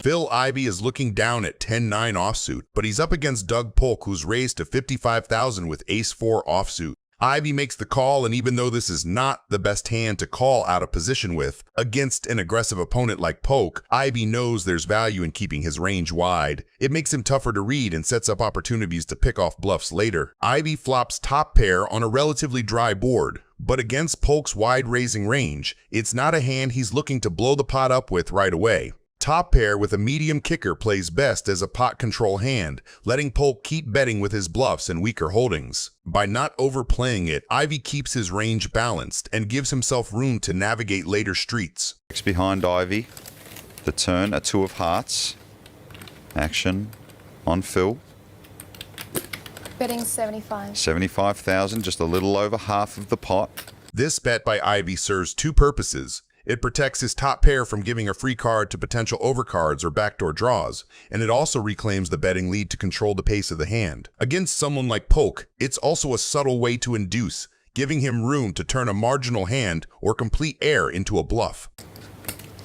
Phil Ivey is looking down at 10-9 offsuit, but he's up against Doug Polk, who's raised to 55,000 with ace-4 offsuit. Ivey makes the call, and even though this is not the best hand to call out of position with, against an aggressive opponent like Polk, Ivey knows there's value in keeping his range wide. It makes him tougher to read and sets up opportunities to pick off bluffs later. Ivey flops top pair on a relatively dry board, but against Polk's wide raising range, it's not a hand he's looking to blow the pot up with right away. Top pair with a medium kicker plays best as a pot control hand, letting Polk keep betting with his bluffs and weaker holdings. By not overplaying it, Ivey keeps his range balanced and gives himself room to navigate later streets. Next behind Ivey, the turn, a 2 of hearts. Action on Phil. Betting 75. 75,000, just a little over half of the pot. This bet by Ivey serves two purposes. It protects his top pair from giving a free card to potential overcards or backdoor draws, and it also reclaims the betting lead to control the pace of the hand. Against someone like Polk, it's also a subtle way to induce, giving him room to turn a marginal hand or complete air into a bluff.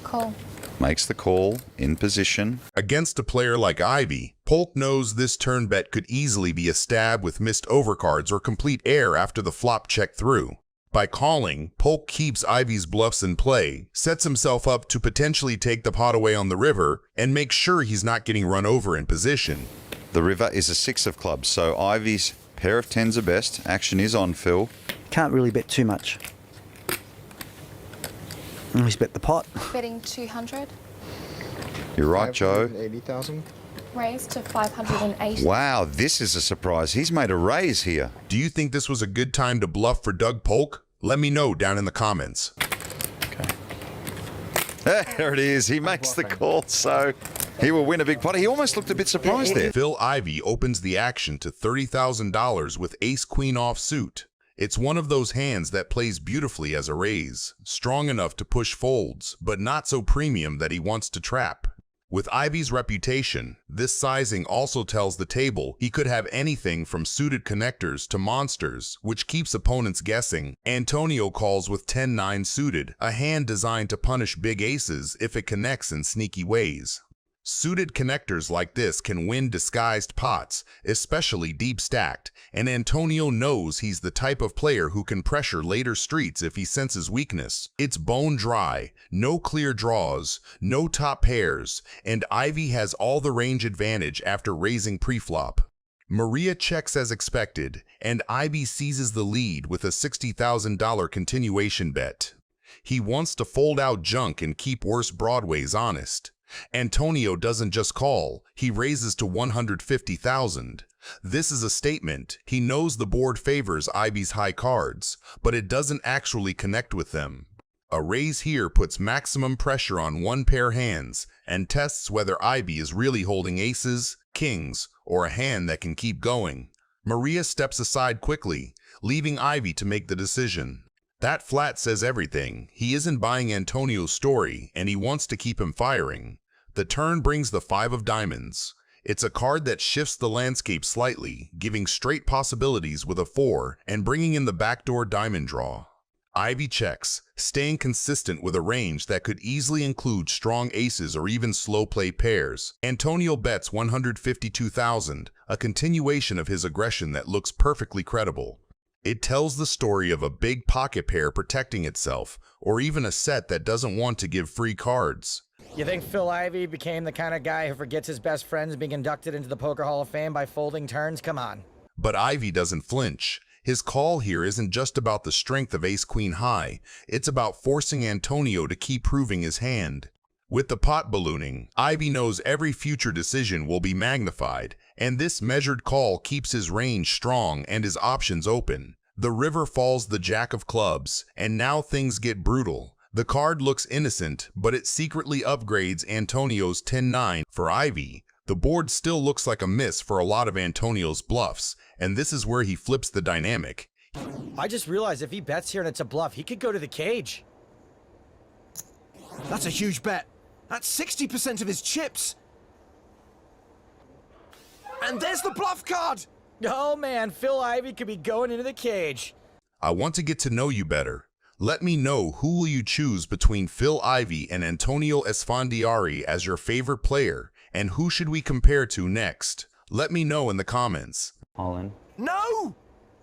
Call. Makes the call, in position. Against a player like Ivey, Polk knows this turn bet could easily be a stab with missed overcards or complete air after the flop check through. By calling, Polk keeps Ivey's bluffs in play, sets himself up to potentially take the pot away on the river, and makes sure he's not getting run over in position. The river is a 6 of clubs, so Ivey's pair of 10s are best. Action is on Phil. Can't really bet too much. He's bet the pot. Betting 200. You're right, Joe. 580,000. Raised to 580. Wow, this is a surprise. He's made a raise here. Do you think this was a good time to bluff for Doug Polk? Let me know down in the comments. There it is. He makes the call, so he will win a big pot. He almost looked a bit surprised there. Phil Ivey opens the action to $30,000 with ace-queen offsuit. It's one of those hands that plays beautifully as a raise, strong enough to push folds, but not so premium that he wants to trap. With Ivey's reputation, this sizing also tells the table he could have anything from suited connectors to monsters, which keeps opponents guessing. Antonio calls with 10-9 suited, a hand designed to punish big aces if it connects in sneaky ways. Suited connectors like this can win disguised pots, especially deep stacked, and Antonio knows he's the type of player who can pressure later streets if he senses weakness. It's bone dry, no clear draws, no top pairs, and Ivey has all the range advantage after raising preflop. Maria checks as expected, and Ivey seizes the lead with a $60,000 continuation bet. He wants to fold out junk and keep worse broadways honest. Antonio doesn't just call, he raises to 150,000. This is a statement. He knows the board favors Ivey's high cards, but it doesn't actually connect with them. A raise here puts maximum pressure on one pair hands and tests whether Ivey is really holding aces, kings, or a hand that can keep going. Maria steps aside quickly, leaving Ivey to make the decision. That flat says everything. He isn't buying Antonio's story, and he wants to keep him firing. The turn brings the 5 of diamonds. It's a card that shifts the landscape slightly, giving straight possibilities with a 4 and bringing in the backdoor diamond draw. Ivey checks, staying consistent with a range that could easily include strong aces or even slow play pairs. Antonio bets 152,000, a continuation of his aggression that looks perfectly credible. It tells the story of a big pocket pair protecting itself, or even a set that doesn't want to give free cards. You think Phil Ivey became the kind of guy who forgets his best friends being inducted into the Poker Hall of Fame by folding turns? Come on. But Ivey doesn't flinch. His call here isn't just about the strength of ace-queen high, it's about forcing Antonio to keep proving his hand. With the pot ballooning, Ivey knows every future decision will be magnified, and this measured call keeps his range strong and his options open. The river falls the jack of clubs, and now things get brutal. The card looks innocent, but it secretly upgrades Antonio's 10-9 for Ivey. The board still looks like a miss for a lot of Antonio's bluffs, and this is where he flips the dynamic. I just realized if he bets here and it's a bluff, he could go to the cage. That's a huge bet. That's 60% of his chips. And there's the bluff card. Oh man, Phil Ivey could be going into the cage. I want to get to know you better. Let me know who will you choose between Phil Ivey and Antonio Esfandiari as your favorite player, and who should we compare to next? Let me know in the comments. All in. No!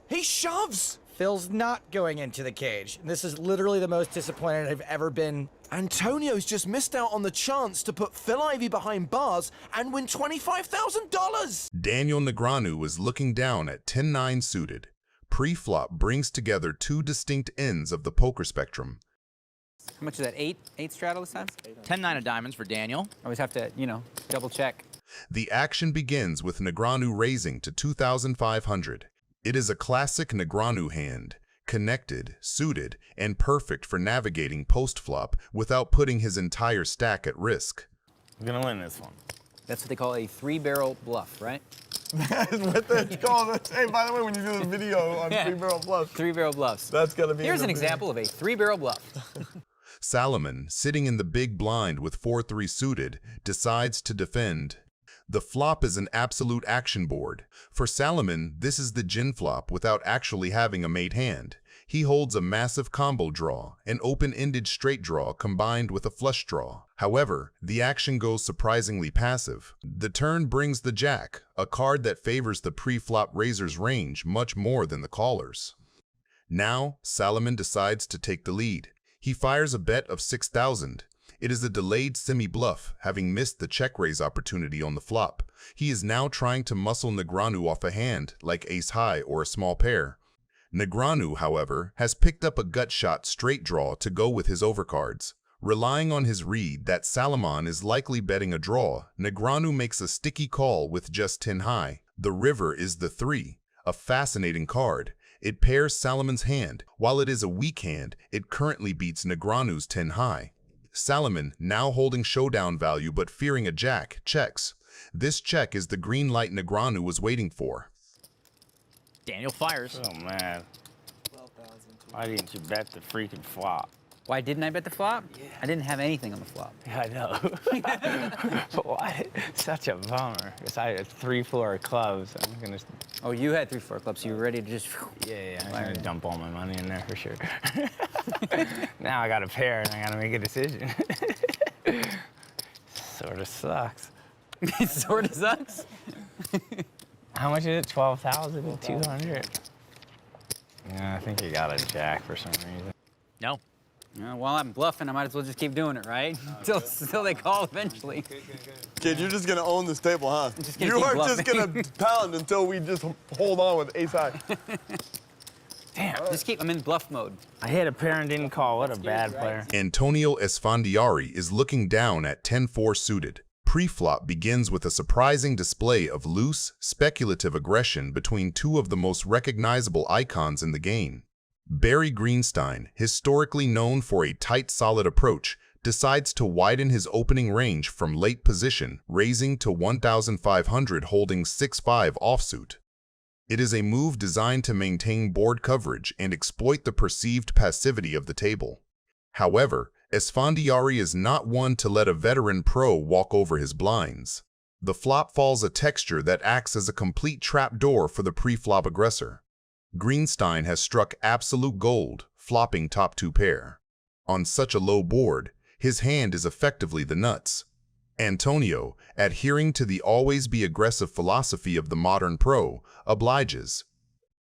He shoves! Phil's not going into the cage. This is literally the most disappointed I've ever been. Antonio's just missed out on the chance to put Phil Ivey behind bars and win $25,000! Daniel Negreanu is looking down at 10-9 suited. Pre-flop brings together two distinct ends of the poker spectrum. How much is that? Eight straddle this time? 10-9 of diamonds for Daniel. Always have to, double check. The action begins with Negreanu raising to 2,500. It is a classic Negreanu hand, connected, suited, and perfect for navigating post-flop without putting his entire stack at risk. I'm gonna win this one. That's what they call a three-barrel bluff, right? That's what that's called. Hey, by the way, when you do the video on three-barrel bluffs, Three-barrel bluffs. that's gonna be. Here's an example of a three-barrel bluff. Salomon, sitting in the big blind with 4-3 suited, decides to defend. The flop is an absolute action board. For Salomon, this is the gin flop without actually having a made hand. He holds a massive combo draw, an open-ended straight draw combined with a flush draw. However, the action goes surprisingly passive. The turn brings the jack, a card that favors the pre-flop raiser's range much more than the caller's. Now, Salomon decides to take the lead. He fires a bet of 6,000. It is a delayed semi-bluff, having missed the check-raise opportunity on the flop. He is now trying to muscle Negreanu off a hand, like ace-high or a small pair. Negreanu, however, has picked up a gut-shot straight draw to go with his overcards. Relying on his read that Salomon is likely betting a draw, Negreanu makes a sticky call with just 10 high. The river is the 3, a fascinating card. It pairs Salomon's hand. While it is a weak hand, it currently beats Negreanu's 10 high. Salomon, now holding showdown value but fearing a jack, checks. This check is the green light Negreanu was waiting for. Daniel fires. Oh man. Why didn't you bet the freaking flop? Why didn't I bet the flop? I didn't have anything on the flop. Yeah, I know. But why? Such a bummer. Because I had 3-4 clubs. I'm gonna. Oh, you had 3-4 clubs, so you were ready to just. Yeah, I'm gonna dump all my money in there for sure. Now I got a pair and I gotta make a decision. Sorta sucks. It sort of sucks. How much is it? 12,200. Yeah, I think you got a jack for some reason. No. While I'm bluffing, I might as well just keep doing it, right? Until they call eventually. Kid, you're just gonna own this table, huh? You are just gonna pound until we just hold on with ace high. Damn, I'm in bluff mode. I hit a pair and didn't call. What a bad player. Antonio Esfandiari is looking down at 10-4 suited. Pre-flop begins with a surprising display of loose, speculative aggression between two of the most recognizable icons in the game. Barry Greenstein, historically known for a tight, solid approach, decides to widen his opening range from late position, raising to 1,500 holding 6-5 offsuit. It is a move designed to maintain board coverage and exploit the perceived passivity of the table. However, Esfandiari is not one to let a veteran pro walk over his blinds. The flop falls a texture that acts as a complete trapdoor for the pre-flop aggressor. Greenstein has struck absolute gold, flopping top 2 pair. On such a low board, his hand is effectively the nuts. Antonio, adhering to the always be aggressive philosophy of the modern pro, obliges.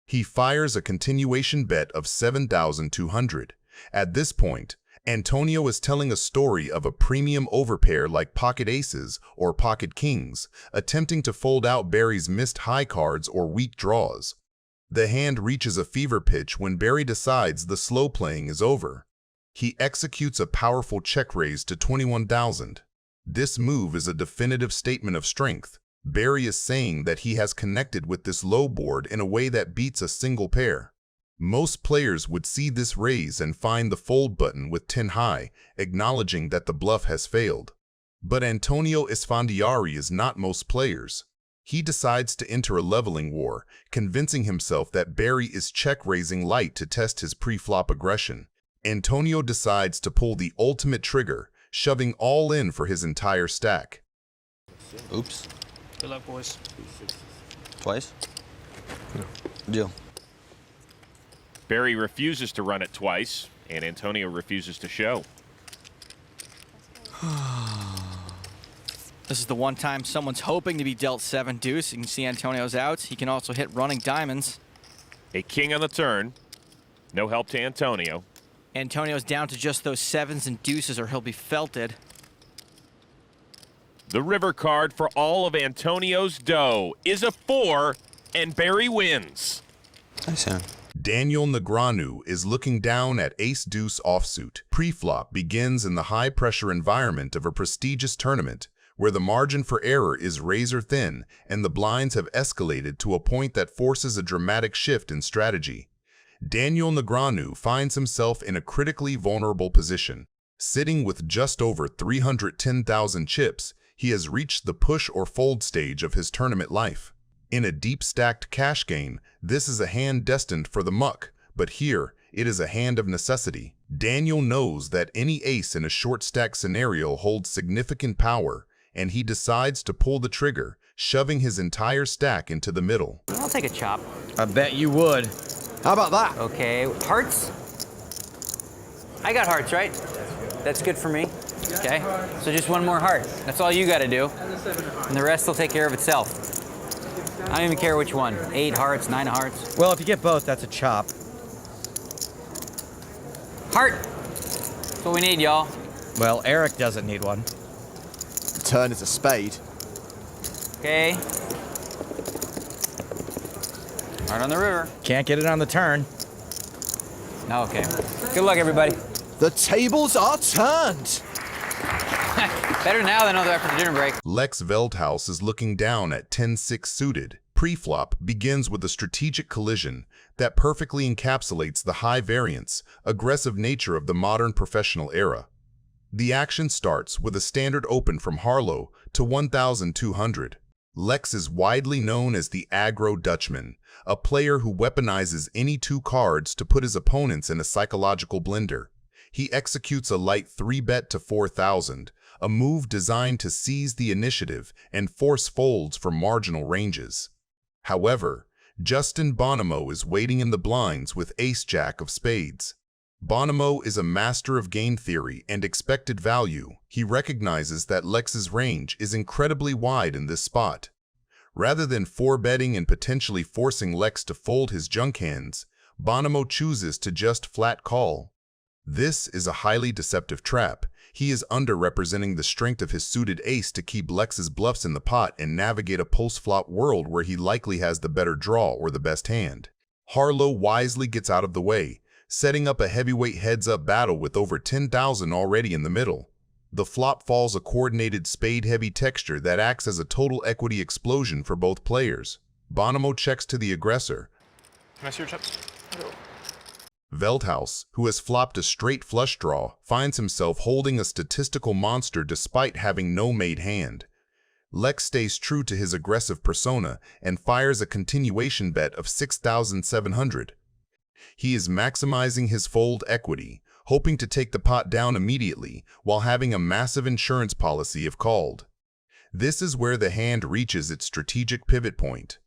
He fires a continuation bet of 7,200. At this point, Antonio is telling a story of a premium overpair like pocket aces or pocket kings, attempting to fold out Barry's missed high cards or weak draws. The hand reaches a fever pitch when Barry decides the slow playing is over. He executes a powerful check raise to 21,000. This move is a definitive statement of strength. Barry is saying that he has connected with this low board in a way that beats a single pair. Most players would see this raise and find the fold button with 10 high, acknowledging that the bluff has failed. But Antonio Esfandiari is not most players. He decides to enter a leveling war, convincing himself that Barry is check-raising light to test his pre-flop aggression. Antonio decides to pull the ultimate trigger, shoving all in for his entire stack. Oops. Good luck, boys. Twice? Deal. Barry refuses to run it twice. And Antonio refuses to show. This is the one time someone's hoping to be dealt 7 deuce. You can see Antonio's out. He can also hit running diamonds. A king on the turn. No help to Antonio. Antonio's down to just those 7s and deuces or he'll be felted. The river card for all of Antonio's dough is a 4, and Barry wins. Nice hand. Daniel Negreanu is looking down at ace-deuce offsuit. Pre-flop begins in the high-pressure environment of a prestigious tournament, where the margin for error is razor-thin and the blinds have escalated to a point that forces a dramatic shift in strategy. Daniel Negreanu finds himself in a critically vulnerable position. Sitting with just over 310,000 chips, he has reached the push or fold stage of his tournament life. In a deep-stacked cash game, this is a hand destined for the muck, but here, it is a hand of necessity. Daniel knows that any ace in a short-stack scenario holds significant power, and he decides to pull the trigger, shoving his entire stack into the middle. I'll take a chop. I bet you would. How about that? Okay, hearts? I got hearts, right? That's good for me. Okay, so just one more heart. That's all you gotta do. And the rest will take care of itself. I don't even care which one. 8 hearts, 9 hearts. Well, if you get both, that's a chop. Heart! That's what we need, y'all. Well, Eric doesn't need one. The turn is a spade. Okay. Heart on the river. Can't get it on the turn. Okay. Good luck, everybody. The tables are turned. Better now than after the dinner break. Lex Veldhuis is looking down at 10-6 suited. Pre-flop begins with a strategic collision that perfectly encapsulates the high variance, aggressive nature of the modern professional era. The action starts with a standard open from Harlow to 1,200. Lex is widely known as the aggro Dutchman, a player who weaponizes any 2 cards to put his opponents in a psychological blender. He executes a light 3-bet to 4,000, a move designed to seize the initiative and force folds from marginal ranges. However, Justin Bonomo is waiting in the blinds with ace-jack of spades. Bonomo is a master of game theory and expected value. He recognizes that Lex's range is incredibly wide in this spot. Rather than 4-betting and potentially forcing Lex to fold his junk hands, Bonomo chooses to just flat call. This is a highly deceptive trap. He is underrepresenting the strength of his suited ace to keep Lex's bluffs in the pot and navigate a post-flop world where he likely has the better draw or the best hand. Harlow wisely gets out of the way, setting up a heavyweight heads-up battle with over 10,000 already in the middle. The flop falls a coordinated spade-heavy texture that acts as a total equity explosion for both players. Bonomo checks to the aggressor. Can I see your chips? Veldhuis, who has flopped a straight flush draw, finds himself holding a statistical monster despite having no made hand. Lex stays true to his aggressive persona and fires a continuation bet of 6,700. He is maximizing his fold equity, hoping to take the pot down immediately while having a massive insurance policy if called. This is where the hand reaches its strategic pivot point.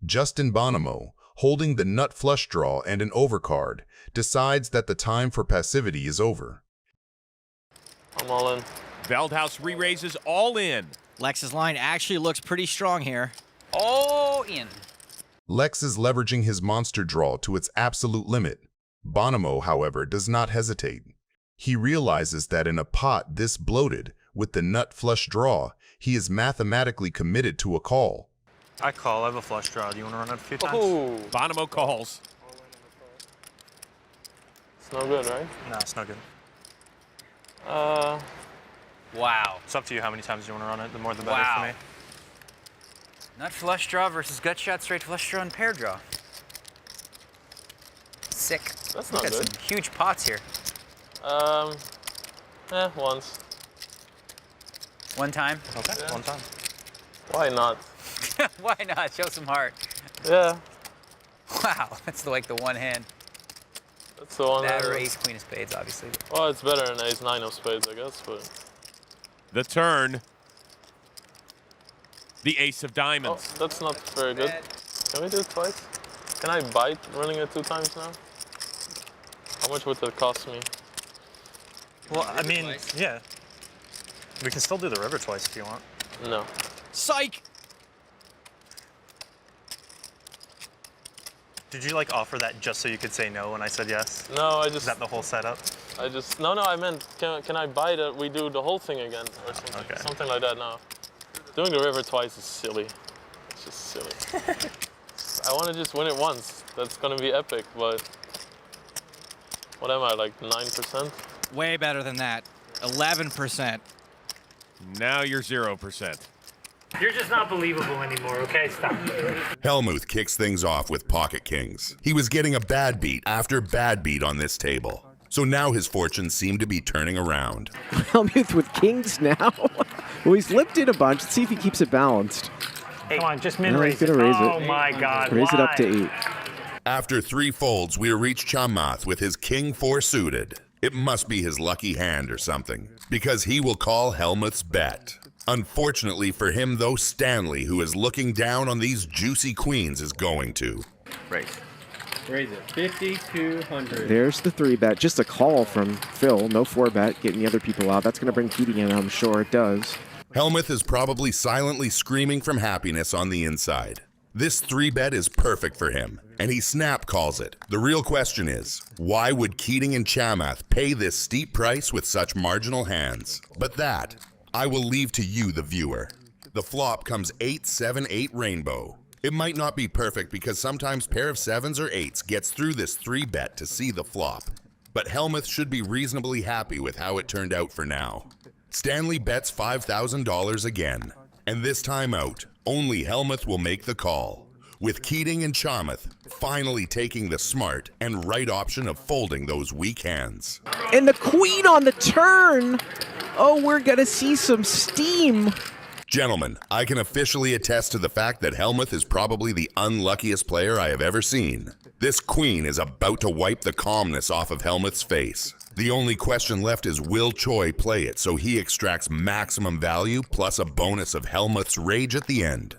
Justin Bonomo, holding the nut flush draw and an overcard, decides that the time for passivity is over. I'm all in. Veldhuis re-raises all in. Lex's line actually looks pretty strong here. All in. Lex is leveraging his monster draw to its absolute limit. Bonomo, however, does not hesitate. He realizes that in a pot this bloated, with the nut flush draw, he is mathematically committed to a call. I call. I have a flush draw. Do you want to run it a few times? Oh, Bonomo calls. it's no good, right? No, it's not good. Wow. It's up to you how many times you want to run it. The more the better for me. Nut flush draw versus gut shot, straight flush draw, and pair draw. Sick. That's Look not at good. some huge pots here. Once. One time. Okay, Yeah. one time. Why not? Why not? Show some heart. Yeah, Wow, that's like the one hand. that's the one. That or ace queen of spades, obviously. Well, it's better than ace 9 of spades, I guess, but... The turn. The ace of Oh, diamonds. that's not very good. Can we do it twice? Can I bite running it 2 times now? How much would that cost me? Well, I mean, yeah. We can still do the river twice if you want. No. Psych! Did you like offer that just so you could say no when I said yes? No, I just... Is that the whole setup? No, I meant, can I buy that? We do the whole thing again or something. Okay. Something like that now. Doing the river twice is silly. It's just silly. I want to just win it once. That's going to be epic, but what am I, like 9%? Way better than that. 11%. Now you're 0%. You're just not believable anymore, okay? Stop. Hellmuth kicks things off with pocket kings. He was getting a bad beat after bad beat on this table. So now his fortunes seem to be turning around. Hellmuth with kings now? Well, he's lipped it a bunch. Let's see if he keeps it balanced. Hey, come on, just min No, raise he's it. gonna raise Oh it. my God, Raise it up to why? 8. After 3 folds, we reach Hellmuth with his king 4 suited. It must be his lucky hand or something, because he will call Hellmuth's bet. Unfortunately for him, though, Stanley, who is looking down on these juicy queens, is going to. Raise it. 5,200. There's the 3-bet. Just a call from Phil. No 4-bet. Getting the other people out. That's going to bring Keating in, I'm sure it does. Hellmuth is probably silently screaming from happiness on the inside. This 3-bet is perfect for him, and he snap calls it. The real question is, why would Keating and Hellmuth pay this steep price with such marginal hands? But that, I will leave to you, the viewer. The flop comes 8, 7, 8 rainbow. It might not be perfect because sometimes pair of 7s or 8s gets through this 3-bet to see the flop. But Hellmuth should be reasonably happy with how it turned out for now. Stanley bets $5,000 again, and this time out, only Hellmuth will make the call, with Keating and Hellmuth finally taking the smart and right option of folding those weak hands. And the queen on the turn! Oh, we're going to see some steam. Gentlemen, I can officially attest to the fact that Hellmuth is probably the unluckiest player I have ever seen. This queen is about to wipe the calmness off of Hellmuth's face. The only question left is, will Choi play it so he extracts maximum value plus a bonus of Hellmuth's rage at the end?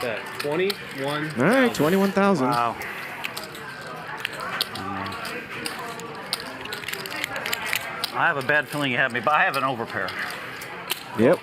That 21. All right, 21,000. Wow. I have a bad feeling you have me, but I have an overpair. Yep.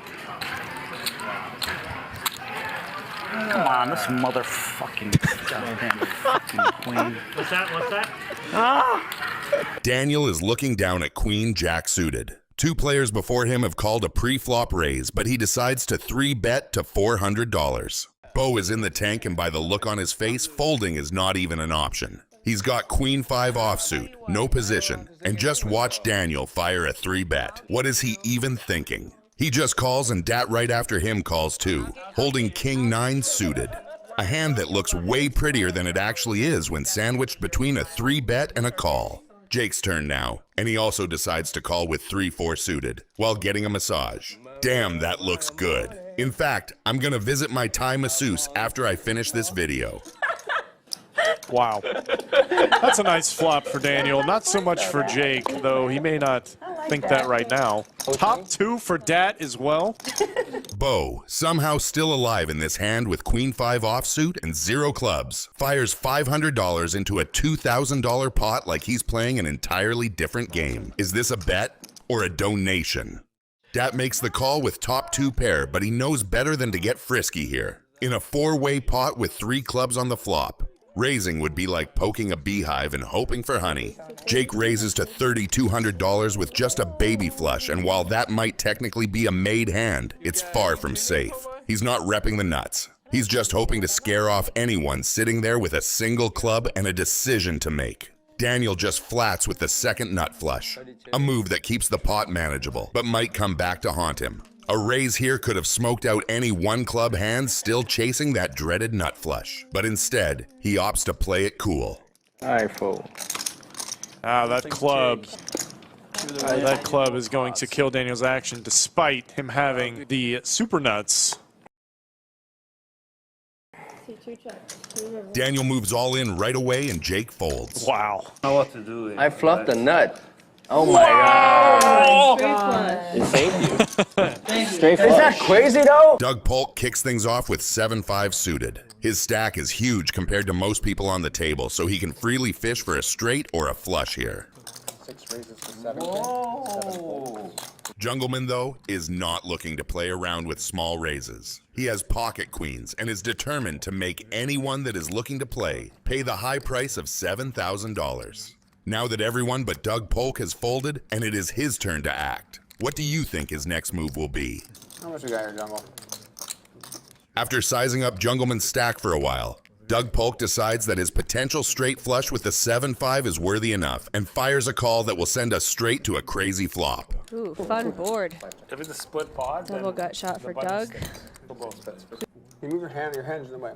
Come on, this motherfucking goddamn fucking queen. What's that? Ah! Daniel is looking down at Queen Jack suited. 2 players before him have called a pre-flop raise, but he decides to 3-bet to $400. Bo is in the tank, and by the look on his face, folding is not even an option. He's got Queen 5 offsuit, no position, and just watch Daniel fire a 3-bet. What is he even thinking? He just calls, and Dat right after him calls too, holding King 9 suited. A hand that looks way prettier than it actually is when sandwiched between a 3-bet and a call. Jake's turn now, and he also decides to call with 3-4 suited, while getting a massage. Damn, that looks good. In fact, I'm gonna visit my Thai masseuse after I finish this video. Wow. That's a nice flop for Daniel. Not so much for Jake, though he may not think that right now. Top 2 for Dat as well. Bo, somehow still alive in this hand with Queen 5 offsuit and 0 clubs, fires $500 into a $2,000 pot like he's playing an entirely different game. Is this a bet or a donation? Dat makes the call with top 2 pair, but he knows better than to get frisky here. In a 4-way pot with 3 clubs on the flop, raising would be like poking a beehive and hoping for honey. Jake raises to $3,200 with just a baby flush, and while that might technically be a made hand, it's far from safe. He's not repping the nuts. He's just hoping to scare off anyone sitting there with a single club and a decision to make. Daniel just flats with the second nut flush, a move that keeps the pot manageable, but might come back to haunt him. A raise here could have smoked out any 1-club hand still chasing that dreaded nut flush, but instead, he opts to play it cool. I fold. Ah, that club is going to kill Daniel's action despite him having the super nuts. Daniel moves all in right away and Jake folds. Wow. I know what to do. I fluffed a nut. Oh my God. Thank you. Straight flush. Is that crazy though? Doug Polk kicks things off with 7-5 suited. His stack is huge compared to most people on the table, so he can freely fish for a straight or a flush here. 6 raises to 7. Jungleman, though, is not looking to play around with small raises. He has pocket queens and is determined to make anyone that is looking to play pay the high price of $7,000. Now that everyone but Doug Polk has folded and it is his turn to act, what do you think his next move will be? How much we got here, Jungle? After sizing up Jungleman's stack for a while, Doug Polk decides that his potential straight flush with the 7-5 is worthy enough and fires a call that will send us straight to a crazy flop. Ooh, fun board. If it's a split pot, Double gut shot for Doug. You move your hands in the way.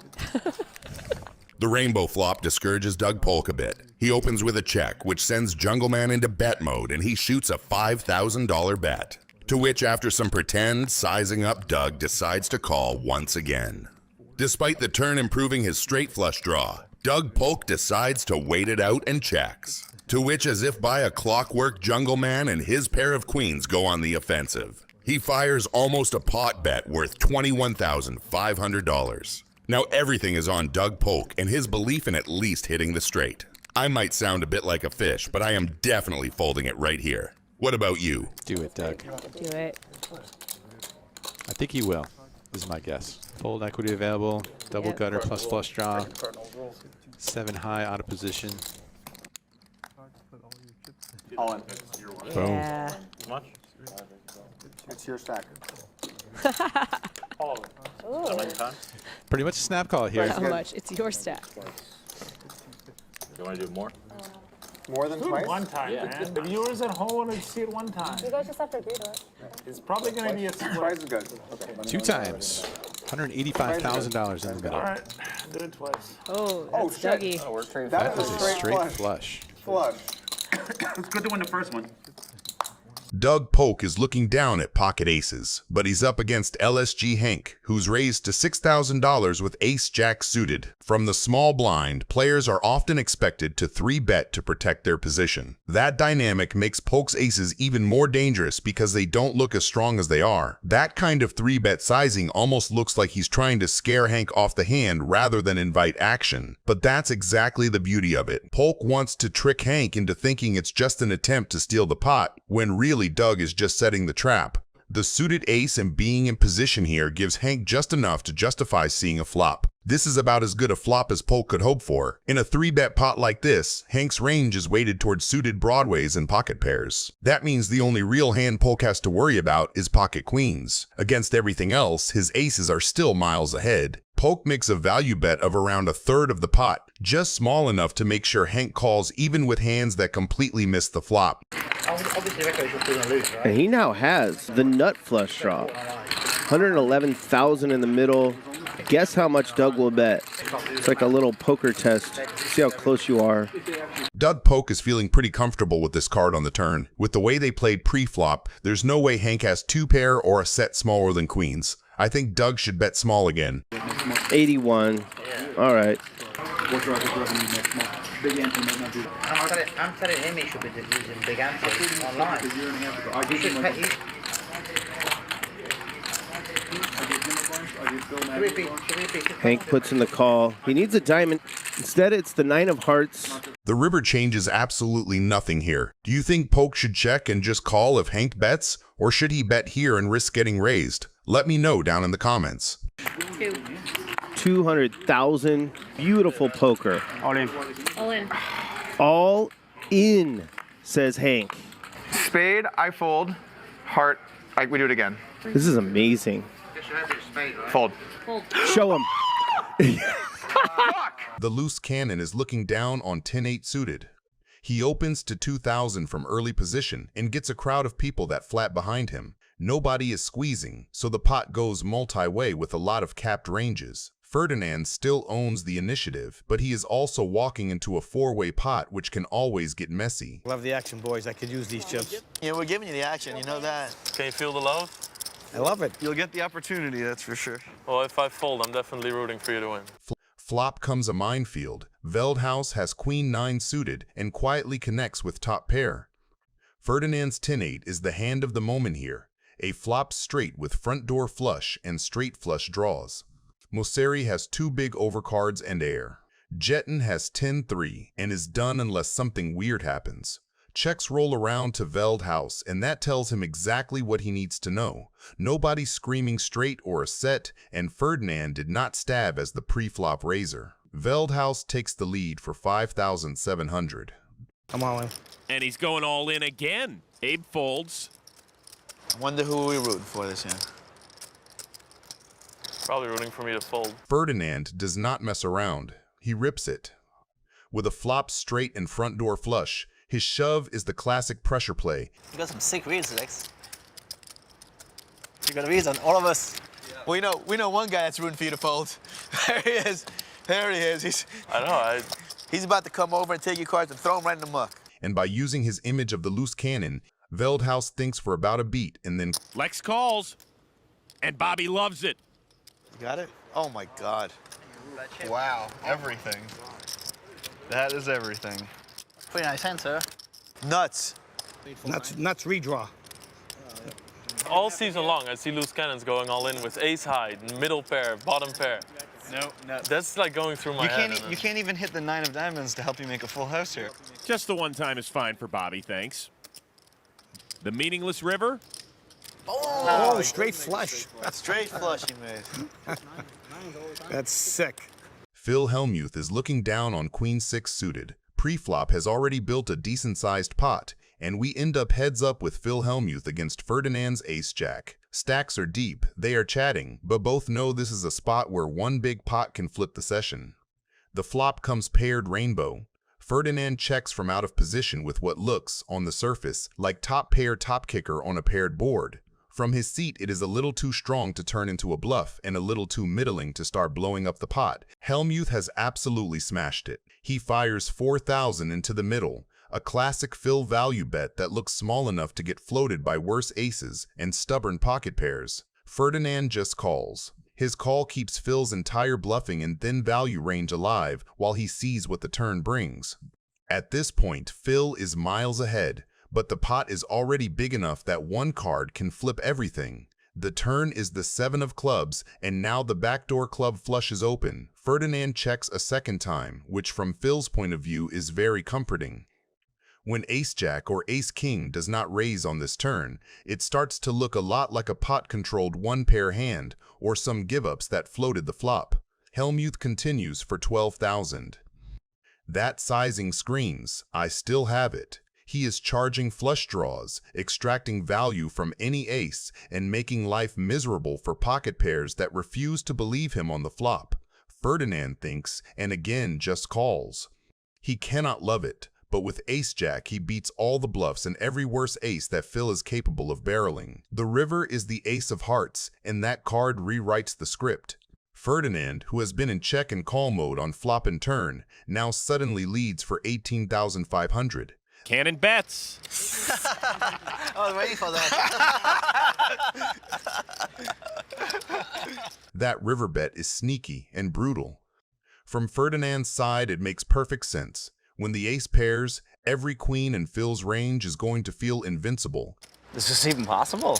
The rainbow flop discourages Doug Polk a bit. He opens with a check, which sends Jungleman into bet mode, and he shoots a $5,000 bet. To which, after some pretend sizing up, Doug decides to call once again. Despite the turn improving his straight flush draw, Doug Polk decides to wait it out and checks. To which, as if by a clockwork, Jungleman and his pair of queens go on the offensive. He fires almost a pot bet worth $21,500. Now everything is on Doug Polk and his belief in at least hitting the straight. I might sound a bit like a fish, but I am definitely folding it right here. What about you? Do it, Doug. Do it. I think he will. This is my guess. Fold equity available, double gutter plus flush draw, 7 high out of position. All in. Boom. Yeah. How much? It's your stack. All of it. Pretty much a snap call here. How much? It's your stack. Do you want to do more? More than twice? One time, man. The viewers at home want to see it one time. You guys just have to agree to it. It's probably going to be a split. Twice is good. Okay. 2 times. $185,000 in the middle. All right, do it twice. Oh, Oh, that's shit. Dougie. That is is a a straight straight flush. flush. It's good to win the first one. Doug Polk is looking down at pocket aces, but he's up against LSG Hank, who's raised to $6,000 with ace-jack suited. From the small blind, players are often expected to 3-bet to protect their position. That dynamic makes Polk's aces even more dangerous because they don't look as strong as they are. That kind of 3-bet sizing almost looks like he's trying to scare Hank off the hand rather than invite action. But that's exactly the beauty of it. Polk wants to trick Hank into thinking it's just an attempt to steal the pot, when really Doug is just setting the trap. The suited ace and being in position here gives Hank just enough to justify seeing a flop. This is about as good a flop as Polk could hope for. In a 3-bet pot like this, Hank's range is weighted towards suited broadways and pocket pairs. That means the only real hand Polk has to worry about is pocket queens. Against everything else, his aces are still miles ahead. Polk makes a value bet of around 1/3 of the pot, just small enough to make sure Hank calls even with hands that completely miss the flop. And he now has the nut flush draw. 111,000 in the middle. Guess how much Doug will bet. It's like a little poker test. See how close you are. Doug Polk is feeling pretty comfortable with this card on the turn. With the way they played pre-flop, there's no way Hank has 2 pair or a set smaller than queens. I think Doug should bet small again. 81. All right. I'm telling him he should be using big ante online. Hank puts in the call. He needs a diamond. Instead, it's the 9 of hearts. The river changes absolutely nothing here. Do you think Polk should check and just call if Hank bets? Or should he bet here and risk getting raised? Let me know down in the comments. 200,000. Beautiful poker. All in. All in. All in, says Hank. Spade, I fold. Heart, we do it again. This is amazing. Fold. Show him. The loose cannon is looking down on 10-8 suited. He opens to 2,000 from early position and gets a crowd of people that flat behind him. Nobody is squeezing, so the pot goes multi-way with a lot of capped ranges. Ferdinand still owns the initiative, but he is also walking into a 4-way pot, which can always get messy. Love the action, boys. I could use these chips. Yeah, we're giving you the action, you know that. Can you feel the love? I love it. You'll get the opportunity, that's for sure. Well, if I fold, I'm definitely rooting for you to win. Flop comes a minefield. Veldhuis has queen 9 suited and quietly connects with top pair. Ferdinand's 10-8 is the hand of the moment here. A flop straight with front door flush and straight flush draws. Minieri has 2 big overcards and air. Jetton has 10-3 and is done unless something weird happens. Checks roll around to Veldhuis, and that tells him exactly what he needs to know. Nobody's screaming straight or a set, and Ferdinand did not stab as the pre-flop raiser. Veldhuis takes the lead for 5,700. I'm all in. And he's going all in again. Abe folds. I wonder who we rooting for this year. Probably rooting for me to fold. Ferdinand does not mess around. He rips it. With a flop straight and front door flush, his shove is the classic pressure play. You got some sick reads, Lex. You got reads on all of us. Yeah. We know one guy that's rooting for you to fold. There he is. There he is. He's about to come over and take your cards and throw them right in the muck. And by using his image of the loose cannon, Veldhuis thinks for about a beat and then Lex calls, and Bobby loves it. You got it? Oh my God. Wow, everything. That is everything. Pretty nice hand, sir. Nuts. Nuts redraw. All season long, I see loose cannons going all in with ace high, middle pair, bottom pair. No. That's like going through my head. You can't even hit the 9 of diamonds to help you make a full house here. Just the one time is fine for Bobby, thanks. The meaningless river. Oh, straight flush. Straight flush he made. That's sick. Phil Hellmuth is looking down on Queen 6 suited. Pre-flop has already built a decent-sized pot, and we end up heads up with Phil Hellmuth against Ferdinand's ace-jack. Stacks are deep, they are chatting, but both know this is a spot where one big pot can flip the session. The flop comes paired rainbow. Ferdinand checks from out of position with what looks, on the surface, like top pair top kicker on a paired board. From his seat, it is a little too strong to turn into a bluff and a little too middling to start blowing up the pot. Hellmuth has absolutely smashed it. He fires 4,000 into the middle, a classic Phil value bet that looks small enough to get floated by worse aces and stubborn pocket pairs. Ferdinand just calls. His call keeps Phil's entire bluffing and thin value range alive while he sees what the turn brings. At this point, Phil is miles ahead, but the pot is already big enough that one card can flip everything. The turn is the 7 of clubs, and now the backdoor club flush is open. Ferdinand checks a second time, which from Phil's point of view is very comforting. When ace-jack or ace-king does not raise on this turn, it starts to look a lot like a pot-controlled one-pair hand or some give-ups that floated the flop. Hellmuth continues for 12,000. That sizing screams, I still have it. He is charging flush draws, extracting value from any ace, and making life miserable for pocket pairs that refuse to believe him on the flop. Ferdinand thinks, and again just calls. He cannot love it, but with ace-jack he beats all the bluffs and every worse ace that Phil is capable of barreling. The river is the ace of hearts, and that card rewrites the script. Ferdinand, who has been in check and call mode on flop and turn, now suddenly leads for 18,500. Cannon bets. I was waiting for that. That river bet is sneaky and brutal. From Ferdinand's side, it makes perfect sense. When the ace pairs, every queen in Phil's range is going to feel invincible. Is this even possible?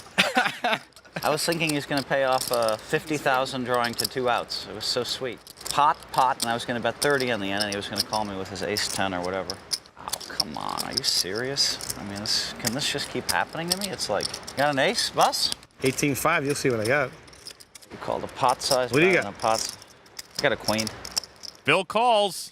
I was thinking he was going to pay off 50,000 drawing to 2 outs. It was so sweet. Pot, and I was going to bet 30 in the end, and he was going to call me with his ace-10 or whatever. Oh, come on. Are you serious? I mean, can this just keep happening to me? It's like, you got an ace, boss? 18-5, you'll see what I got. You called a pot size. What do you got? I got a queen. Phil calls.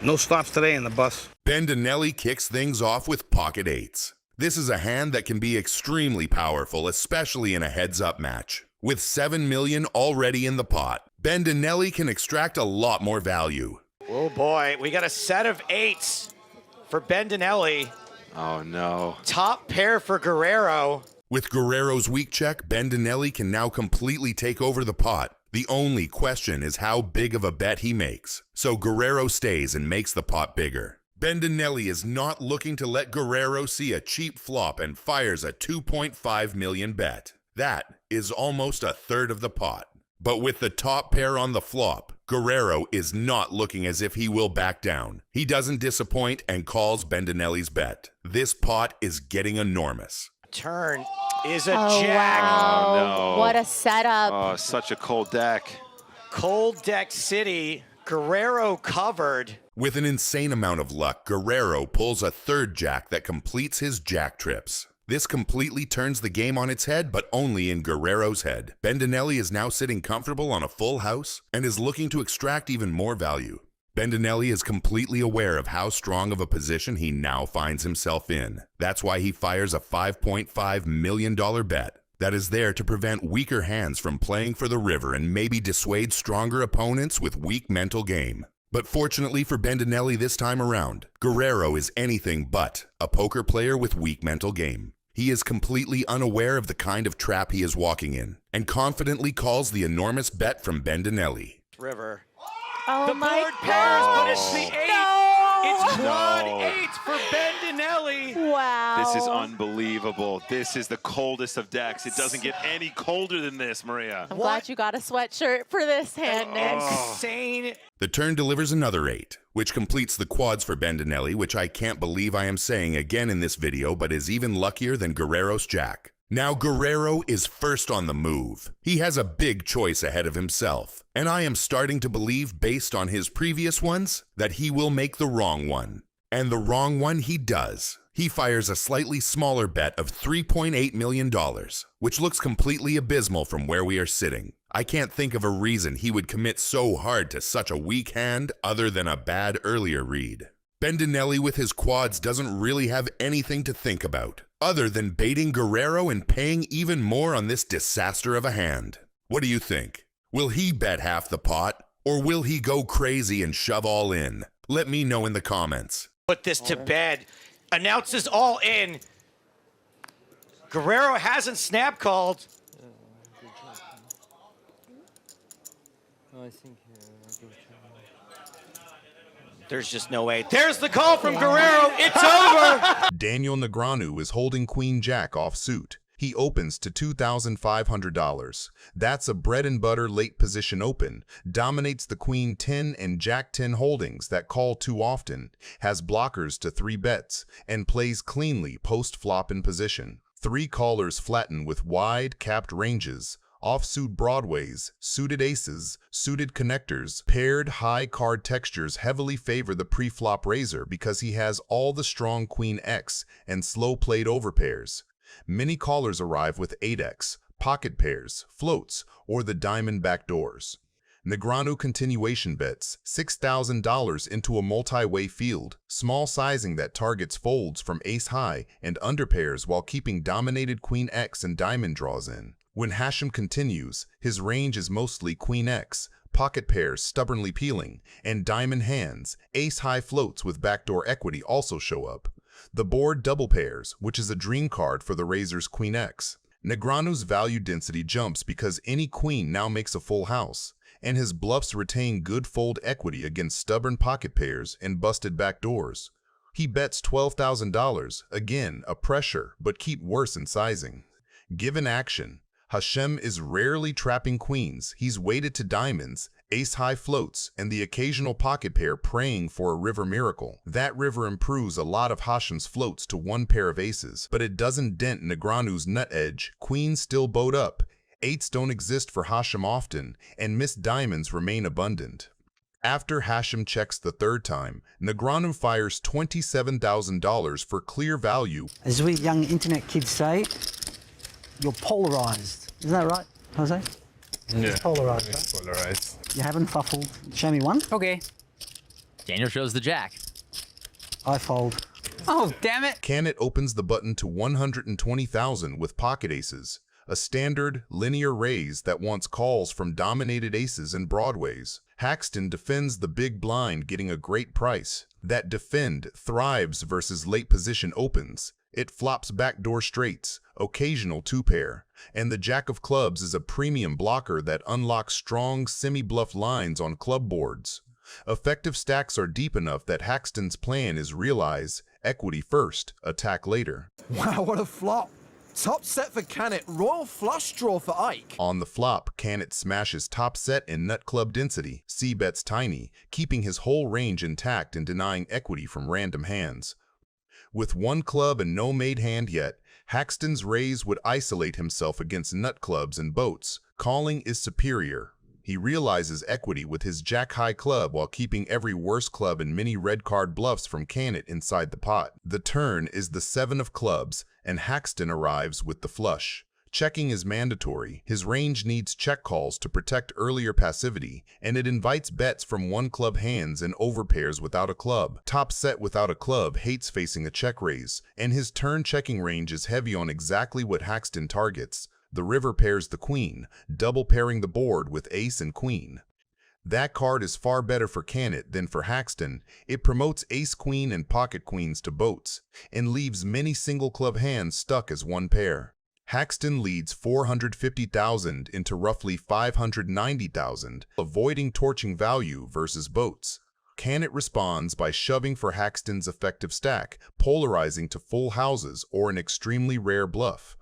No stops today in the bus. Bendinelli kicks things off with pocket eights. This is a hand that can be extremely powerful, especially in a heads-up match. With 7 million already in the pot, Bendinelli can extract a lot more value. Oh boy, we got a set of 8s for Bendinelli. Oh no. Top pair for Guerrero. With Guerrero's weak check, Bendinelli can now completely take over the pot. The only question is how big of a bet he makes. So Guerrero stays and makes the pot bigger. Bendinelli is not looking to let Guerrero see a cheap flop and fires a 2.5 million bet. That is almost a third of the pot. But with the top pair on the flop, Guerrero is not looking as if he will back down. He doesn't disappoint and calls Bendinelli's bet. This pot is getting enormous. Turn. is a Oh, jack. wow. Oh, no. What a setup. Oh, such a cold deck. Cold deck city. Guerrero covered. With an insane amount of luck, Guerrero pulls a third jack that completes his jack trips. This completely turns the game on its head, but only in Guerrero's head. Bendinelli is now sitting comfortable on a full house and is looking to extract even more value. Bendinelli is completely aware of how strong of a position he now finds himself in. That's why he fires a $5.5 million bet that is there to prevent weaker hands from playing for the river and maybe dissuade stronger opponents with weak mental game. But fortunately for Bendinelli this time around, Guerrero is anything but a poker player with weak mental game. He is completely unaware of the kind of trap he is walking in and confidently calls the enormous bet from Bendinelli. River. Oh The my board pairs, but it's the gosh. 8. No. It's quad No. 8 for Bendinelli. Wow. This is unbelievable. This is the coldest of decks. It doesn't get any colder than this, Maria. I'm glad you got a sweatshirt for this hand, Nick. Insane. The turn delivers another 8, which completes the quads for Bendinelli, which I can't believe I am saying again in this video, but is even luckier than Guerrero's jack. Now Guerrero is first on the move. He has a big choice ahead of himself, and I am starting to believe, based on his previous ones, that he will make the wrong one. And the wrong one he does. He fires a slightly smaller bet of $3.8 million, which looks completely abysmal from where we are sitting. I can't think of a reason he would commit so hard to such a weak hand other than a bad earlier read. Bendinelli with his quads doesn't really have anything to think about, other than baiting Guerrero and paying even more on this disaster of a hand. What do you think? Will he bet half the pot, or will he go crazy and shove all in? Let me know in the comments. Put this to bed. Announces all in. Guerrero hasn't snap called. There's just no way. There's the call from Guerrero. It's over. Daniel Negreanu is holding Queen Jack off suit. He opens to $2,500. That's a bread and butter late position open, dominates the Queen 10 and Jack 10 holdings that call too often, has blockers to 3 bets, and plays cleanly post-flop in position. 3 callers flatten with wide capped ranges, offsuit broadways, suited aces, suited connectors, paired high card textures heavily favor the pre-flop raiser because he has all the strong Queen X and slow played overpairs. Many callers arrive with 8X, pocket pairs, floats, or the diamond backdoors. Negreanu continuation bets $6,000 into a multi-way field, small sizing that targets folds from ace-high and underpairs while keeping dominated Queen X and diamond draws in. When Haxton continues, his range is mostly Queen X, pocket pairs stubbornly peeling, and diamond hands. Ace-high floats with backdoor equity also show up. The board double pairs, which is a dream card for the raiser's Queen X. Negreanu's value density jumps because any queen now makes a full house, and his bluffs retain good fold equity against stubborn pocket pairs and busted backdoors. He bets $12,000, again a pressure, but keep worse in sizing. Given action, Haxton is rarely trapping queens. He's weighted to diamonds, ace-high floats, and the occasional pocket pair praying for a river miracle. That river improves a lot of Haxton's floats to 1 pair of aces, but it doesn't dent Negreanu's nut edge. Queens still bowed up, 8s don't exist for Haxton often, and missed diamonds remain abundant. After Haxton checks the 3rd time, Negreanu fires $27,000 for clear value. As we young internet kids say, you're polarized. Isn't that right, Jose? Yeah, It's polarized. it's polarized. You haven't fuffled. Show me one. Okay. Daniel shows the jack. I fold. Oh, damn it. Canit opens the button to $120,000 with pocket aces, a standard linear raise that wants calls from dominated aces and broadways. Haxton defends the big blind, getting a great price. That defend thrives versus late position opens. It flops backdoor straights, occasional 2-pair, and the jack of clubs is a premium blocker that unlocks strong semi-bluff lines on club boards. Effective stacks are deep enough that Haxton's plan is realize equity first, attack later. Wow, what a flop. Top set for Canit, royal flush draw for Ike. On the flop, Canit smashes top set and nut club density, c-bets tiny, keeping his whole range intact and denying equity from random hands. With 1 club and no made hand yet, Haxton's raise would isolate himself against nut clubs and boats. Calling is superior. He realizes equity with his jack-high club while keeping every worse club and mini red card bluffs from Canit inside the pot. The turn is the 7 of clubs, and Haxton arrives with the flush. Checking is mandatory. His range needs check calls to protect earlier passivity, and it invites bets from one club hands and overpairs without a club. Top set without a club hates facing a check raise, and his turn checking range is heavy on exactly what Haxton targets. The river pairs the queen, double pairing the board with ace and queen. That card is far better for Canit than for Haxton. It promotes ace-queen and pocket queens to boats, and leaves many single club hands stuck as one pair. Haxton leads 450,000 into roughly 590,000, avoiding torching value versus boats. Canit responds by shoving for Haxton's effective stack, polarizing to full houses or an extremely rare bluff.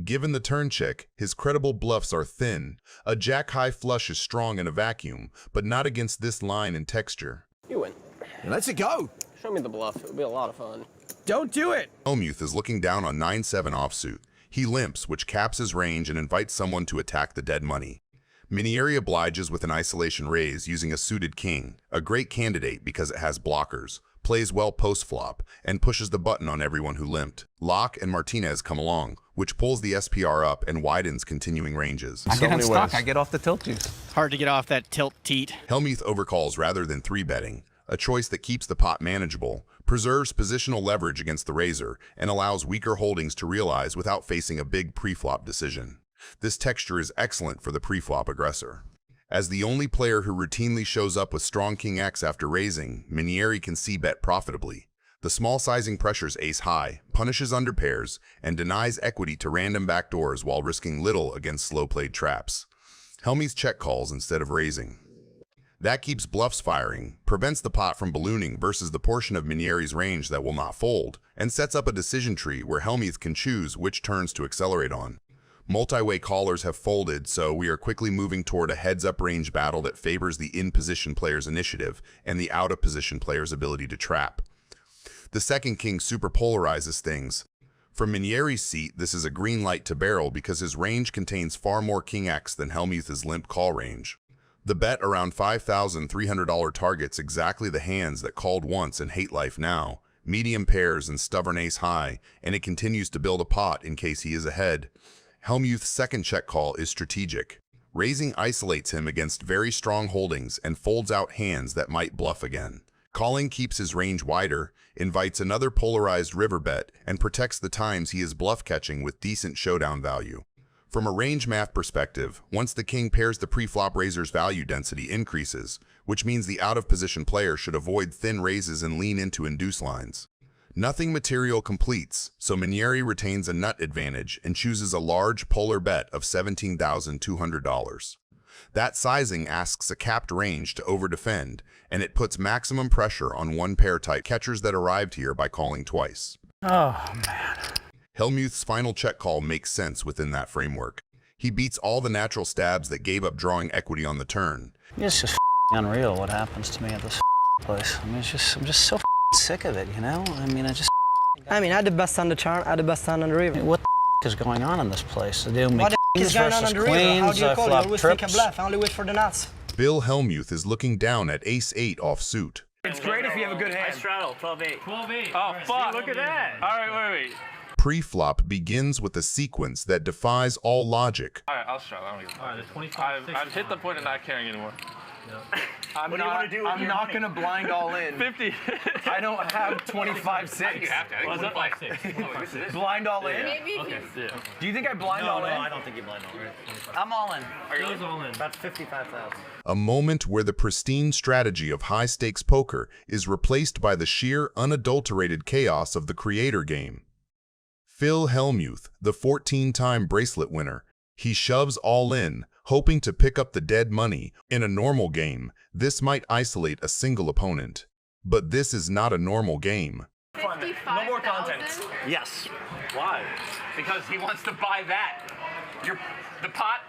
Given the turn check, his credible bluffs are thin. A jack-high flush is strong in a vacuum, but not against this line and texture. You win. Let's go. Show me the bluff. It'll be a lot of fun. Don't do it. Hellmuth is looking down on 9-7 offsuit. He limps, which caps his range and invites someone to attack the dead money. Minieri obliges with an isolation raise using a suited king, a great candidate because it has blockers, plays well post-flop, and pushes the button on everyone who limped. Locke and Martinez come along, which pulls the SPR up and widens continuing ranges. I get unstuck. I get off the tilt juice. Hard to get off that tilt teat. Hellmuth overcalls rather than 3-betting, a choice that keeps the pot manageable, preserves positional leverage against the raiser, and allows weaker holdings to realize without facing a big pre-flop decision. This texture is excellent for the pre-flop aggressor. As the only player who routinely shows up with strong King X after raising, Minieri can c-bet profitably. The small sizing pressures ace-high, punishes underpairs, and denies equity to random backdoors while risking little against slow-played traps. Hellmuth check calls instead of raising. That keeps bluffs firing, prevents the pot from ballooning versus the portion of Minieri's range that will not fold, and sets up a decision tree where Hellmuth can choose which turns to accelerate on. Multi-way callers have folded, so we are quickly moving toward a heads-up range battle that favors the in-position player's initiative and the out-of-position player's ability to trap. The second king super polarizes things. From Minieri's seat, this is a green light to barrel because his range contains far more King X than Hellmuth's limp call range. The bet around $5,300 targets exactly the hands that called once and hate life now, medium pairs and stubborn ace-high, and it continues to build a pot in case he is ahead. Hellmuth's second check call is strategic. Raising isolates him against very strong holdings and folds out hands that might bluff again. Calling keeps his range wider, invites another polarized river bet, and protects the times he is bluff catching with decent showdown value. From a range math perspective, once the king pairs the pre-flop raiser's value density increases, which means the out-of-position player should avoid thin raises and lean into induce lines. Nothing material completes, so Minieri retains a nut advantage and chooses a large polar bet of $17,200. That sizing asks a capped range to overdefend, and it puts maximum pressure on one-pair type catchers that arrived here by calling twice. Oh, man. Hellmuth's final check call makes sense within that framework. He beats all the natural stabs that gave up drawing equity on the turn. It's just unreal what happens to me at this place. I mean, I'm just so sick of it, you know? I mean, I had the best on the chart, I had the best on the river. What the is going on in this place? They do me kings versus queens, How do you call it? I always think a trips. bluff. I only wait for the nuts. Bill Hellmuth is looking down at ace-8 offsuit. It's great if you have a good hand. I straddle, 12-8. 12-8. Oh, fuck. Look at that. All right, wait. Pre-flop begins with a sequence that defies all logic. All right, I'll straddle. I don't give a fuck. All right, the 25. I've hit the point of not caring anymore. Yeah. I'm not gonna blind all in. 50. I don't have 25-6. You have to. I think 25-6. Blind all in? Maybe. Okay. Yeah. Do you think I blind all in? No, I don't think you blind all in. I'm all in. Are you all in? About 55,000. A moment where the pristine strategy of high-stakes poker is replaced by the sheer, unadulterated chaos of the creator game. Phil Hellmuth, the 14-time bracelet winner. He shoves all in, hoping to pick up the dead money. In a normal game, this might isolate a single opponent. But this is not a normal game. No more content. Yes. Why? Because he wants to buy that. The pot.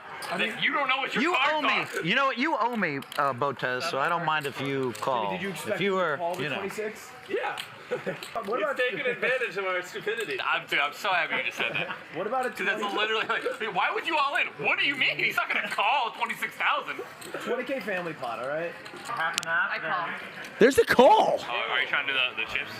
You don't know what your cards are. You know what? You owe me, Botez, so I don't mind if you call. Did you expect if you were, to call the you know. 26? Yeah. What about taking advantage of our stupidity? I'm so happy you just said that. What about a 20? Because that's literally like, why would you all in? What do you mean? He's not gonna call 26,000. 20K family pot, all right? Half and half. I call. There's the call. Are you trying to do the chips?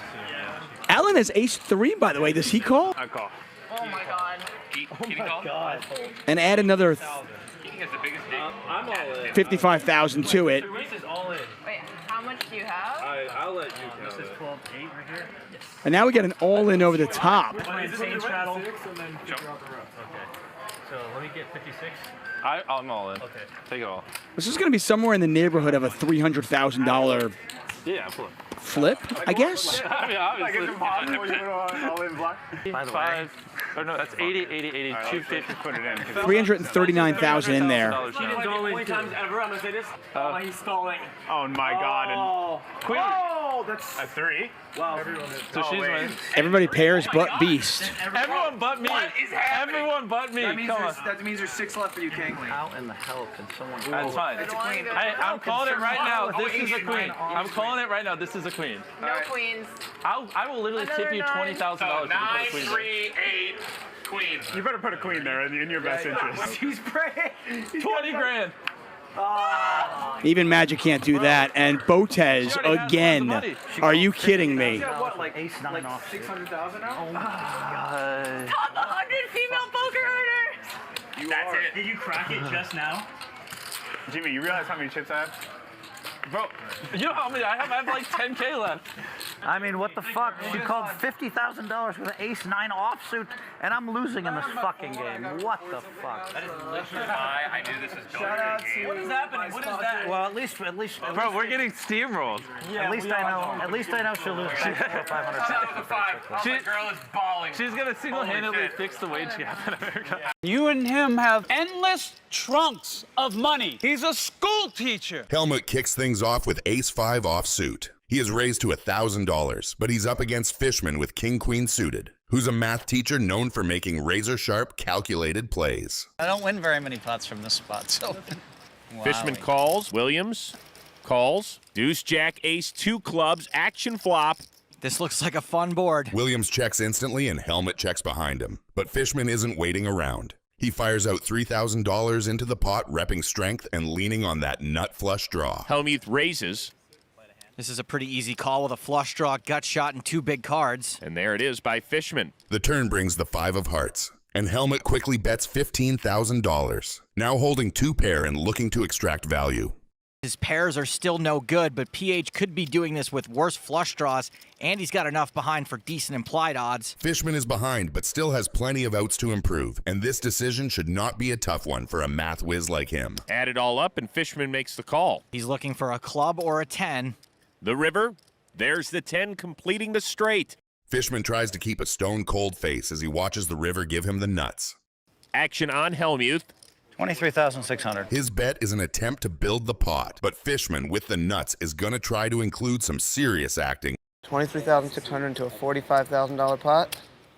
Alan has ace-3, by the way. Does he call? I call. Oh my god. Keating call? God. And add another Keating has the biggest dick. I'm all in. 55,000 to it. Reese is all in. Wait, how much do you have? I'll let you count This is 12-8 right here. And now we get an all-in over the top. Wait, same straddle. Jump. Okay. So let me get 56. I'm all in. Okay. Take it all. This is going to be somewhere in the neighborhood of a $300,000 Yeah, flip. flip, I guess. I mean, obviously. All in block. By the way. Oh, no, that's 80, 250. Put it in. 339,000 in there. Keating's only times ever. I'm gonna say this. He's stalling. Oh my god. Queen. Oh, that's a 3. Wow. So she's winning. Everybody pairs but Beast. Everyone but me. Everyone but me. Come on. That means there's 6 left for you, Kangling. How in the hell can someone... That's fine. It's a queen. Hey, I'm calling it right now. This is a queen. I'm calling it right now. This is a queen. No queens. I will literally tip you $20,000 if you put a queen there. 9, 3, 8, queen. You better put a queen there in your best interest. He's praying. 20 grand. Even Magic can't do that. And Botez again. Are you kidding me? What, like ace-9 off? 600,000 now? Oh my god. Top 100 female poker owners. That's it. Did you crack it just now? Jimmy, you realize how many chips I have? Bro, you know how many I have? I have like 10K left. I mean, what the fuck? She called $50,000 with an ace-9 offsuit, and I'm losing in this fucking game. What the fuck? That is literally why I knew this was going to be. What is happening? What is that? Well, at least. Bro, we're getting steamrolled. Yeah, at least I know she'll lose back to 500. The girl is bawling. She's gonna single-handedly fix the wage gap in America. You and him have endless trunks of money. He's a school teacher. Hellmuth kicks things off with ace-5 offsuit. He is raised to $1,000, but he's up against Fishman with king-queen suited, who's a math teacher known for making razor-sharp, calculated plays. I don't win very many pots from this spot, so... Fishman calls. Williams calls. Deuce, jack, ace, 2 clubs. Action flop. This looks like a fun board. Williams checks instantly and Hellmuth checks behind him, but Fishman isn't waiting around. He fires out $3,000 into the pot, repping strength and leaning on that nut flush draw. Hellmuth raises. This is a pretty easy call with a flush draw, gut shot, and 2 big cards. And there it is by Fishman. The turn brings the 5 of hearts, and Hellmuth quickly bets $15,000, now holding 2 pair and looking to extract value. His pairs are still no good, but PH could be doing this with worse flush draws, and he's got enough behind for decent implied odds. Fishman is behind, but still has plenty of outs to improve, and this decision should not be a tough one for a math whiz like him. Add it all up, and Fishman makes the call. He's looking for a club or a 10. The river. There's the 10 completing the straight. Fishman tries to keep a stone-cold face as he watches the river give him the nuts. Action on Hellmuth. 23,600. His bet is an attempt to build the pot, but Fishman with the nuts is going to try to include some serious acting. 23,600 into a $45,000 pot.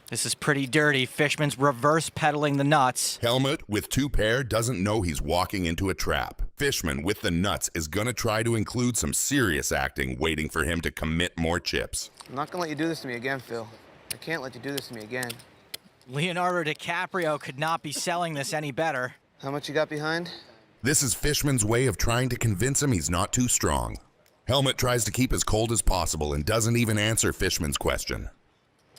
This is pretty dirty. Fishman's reverse pedaling the nuts. Hellmuth with 2 pair doesn't know he's walking into a trap. Fishman with the nuts is going to try to include some serious acting, waiting for him to commit more chips. I'm not going to let you do this to me again, Phil. I can't let you do this to me again. Leonardo DiCaprio could not be selling this any better. How much you got behind? This is Fishman's way of trying to convince him he's not too strong. Hellmuth tries to keep as cold as possible and doesn't even answer Fishman's question.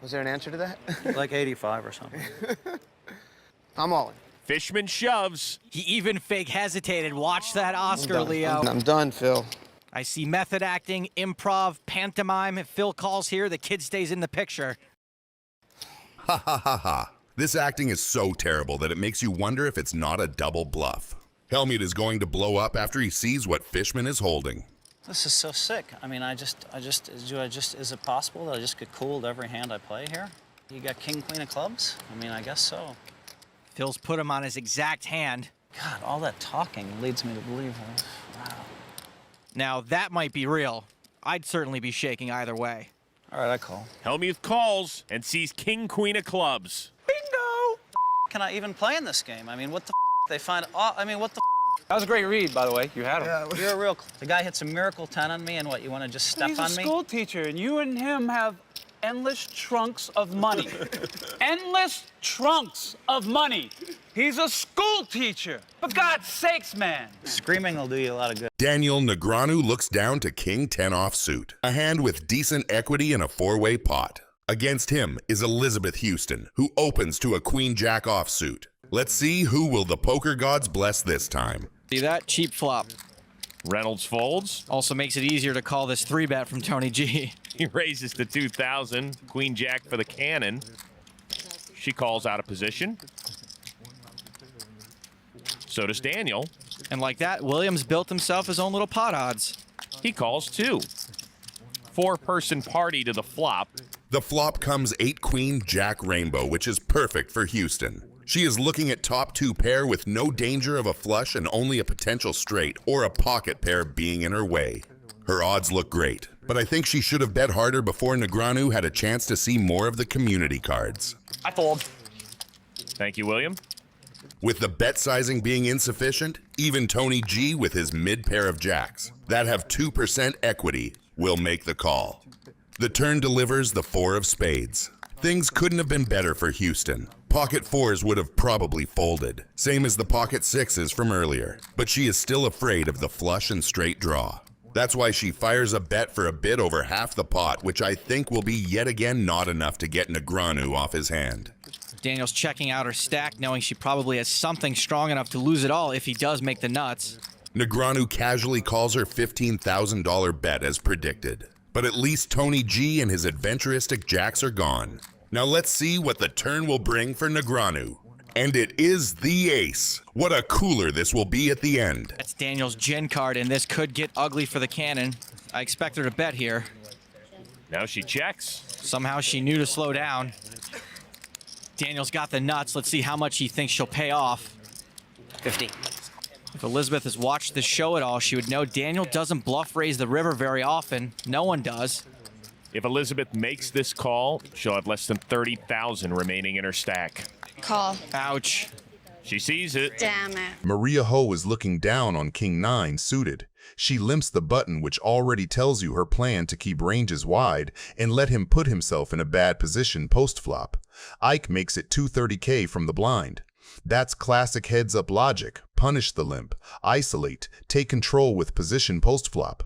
Was there an answer to that? Like 85 or something. I'm all in. Fishman shoves. He even fake hesitated. Watch that Oscar, Leo. I'm done, Phil. I see method acting, improv, pantomime. If Phil calls here, the kid stays in the picture. Ha ha ha ha. This acting is so terrible that it makes you wonder if it's not a double bluff. Hellmuth is going to blow up after he sees what Fishman is holding. This is so sick. I mean, is it possible that I just get cooled every hand I play here? You got king, queen of clubs? I mean, I guess so. Phil's put him on his exact hand. God, all that talking leads me to believe. Wow. Now, that might be real. I'd certainly be shaking either way. All right, I call. Hellmuth calls and sees king, queen of clubs. Bingo! Can I even play in this game? I mean, what the they find? I mean, what the That was a great read, by the way. You had him. You're a real. The guy hits a miracle 10 on me, and what? You want to just step He's on a me? school teacher, and you and him have endless trunks of money. Endless trunks of money. He's a school teacher. For God's sakes, man. Screaming will do you a lot of good. Daniel Negreanu looks down to King 10 offsuit, a hand with decent equity in a four-way pot. Against him is Elizabeth Houston, who opens to a Queen-Jack offsuit. Let's see who will the poker gods bless this time. See that? Cheap flop. Reynolds folds. Also makes it easier to call this 3-bet from Tony G. He raises to 2,000. Queen Jack for the cannon. She calls out of position. So does Daniel. And like that, Williams built himself his own little pot odds. He calls 2. 4-person party to the flop. The flop comes 8 Queen Jack Rainbow, which is perfect for Houston. She is looking at top 2 pair with no danger of a flush and only a potential straight or a pocket pair being in her way. Her odds look great, but I think she should have bet harder before Negreanu had a chance to see more of the community cards. I fold. Thank you, William. With the bet sizing being insufficient, even Tony G with his mid pair of jacks that have 2% equity will make the call. The turn delivers the 4 of spades. Things couldn't have been better for Houston. Pocket 4s would have probably folded, same as the pocket 6s from earlier, but she is still afraid of the flush and straight draw. That's why she fires a bet for a bit over half the pot, which I think will be yet again not enough to get Negreanu off his hand. Daniel's checking out her stack, knowing she probably has something strong enough to lose it all if he does make the nuts. Negreanu casually calls her $15,000 bet as predicted. But at least Tony G and his adventuristic jacks are gone. Now let's see what the turn will bring for Negreanu. And it is the ace. What a cooler this will be at the end. That's Daniel's gin card, and this could get ugly for the cannon. I expect her to bet here. Now she checks. Somehow she knew to slow down. Daniel's got the nuts. Let's see how much he thinks she'll pay off. 50. If Elizabeth has watched the show at all, she would know Daniel doesn't bluff raise the river very often. No one does. If Elizabeth makes this call, she'll have less than 30,000 remaining in her stack. Call. Ouch. She sees it. Damn it. Maria Ho is looking down on King 9 suited. She limps the button, which already tells you her plan to keep ranges wide and let him put himself in a bad position post-flop. Ike makes it 230K from the blind. That's classic heads-up logic. Punish the limp, isolate, take control with position post-flop.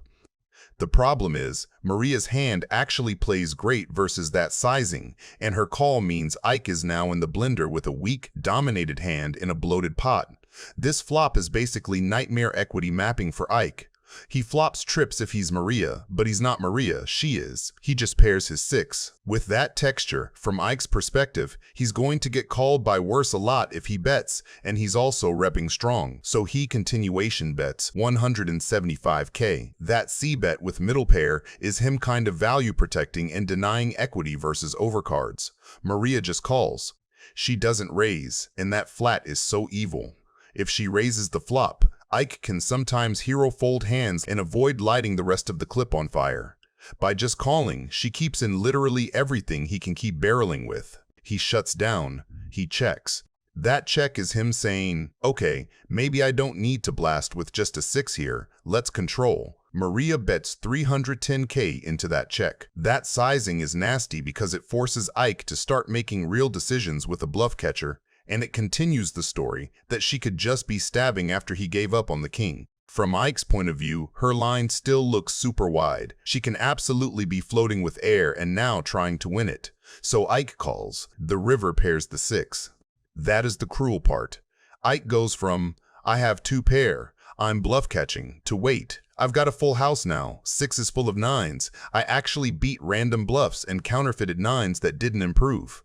The problem is, Maria's hand actually plays great versus that sizing, and her call means Ike is now in the blender with a weak, dominated hand in a bloated pot. This flop is basically nightmare equity mapping for Ike. He flops trips if he's Maria, but he's not Maria, she is. He just pairs his 6. With that texture, from Ike's perspective, he's going to get called by worse a lot if he bets, and he's also repping strong, so he continuation bets 175K. That C-bet with middle pair is him kind of value protecting and denying equity versus overcards. Maria just calls. She doesn't raise, and that flat is so evil. If she raises the flop, Ike can sometimes hero fold hands and avoid lighting the rest of the clip on fire. By just calling, she keeps in literally everything he can keep barreling with. He shuts down. He checks. That check is him saying, okay, maybe I don't need to blast with just a 6 here. Let's control. Maria bets 310K into that check. That sizing is nasty because it forces Ike to start making real decisions with a bluff catcher, and it continues the story that she could just be stabbing after he gave up on the king. From Ike's point of view, her line still looks super wide. She can absolutely be floating with air and now trying to win it. So Ike calls. The river pairs the 6. That is the cruel part. Ike goes from, I have 2 pair, I'm bluff catching, to wait, I've got a full house now, 6 is full of 9s. I actually beat random bluffs and counterfeited 9s that didn't improve.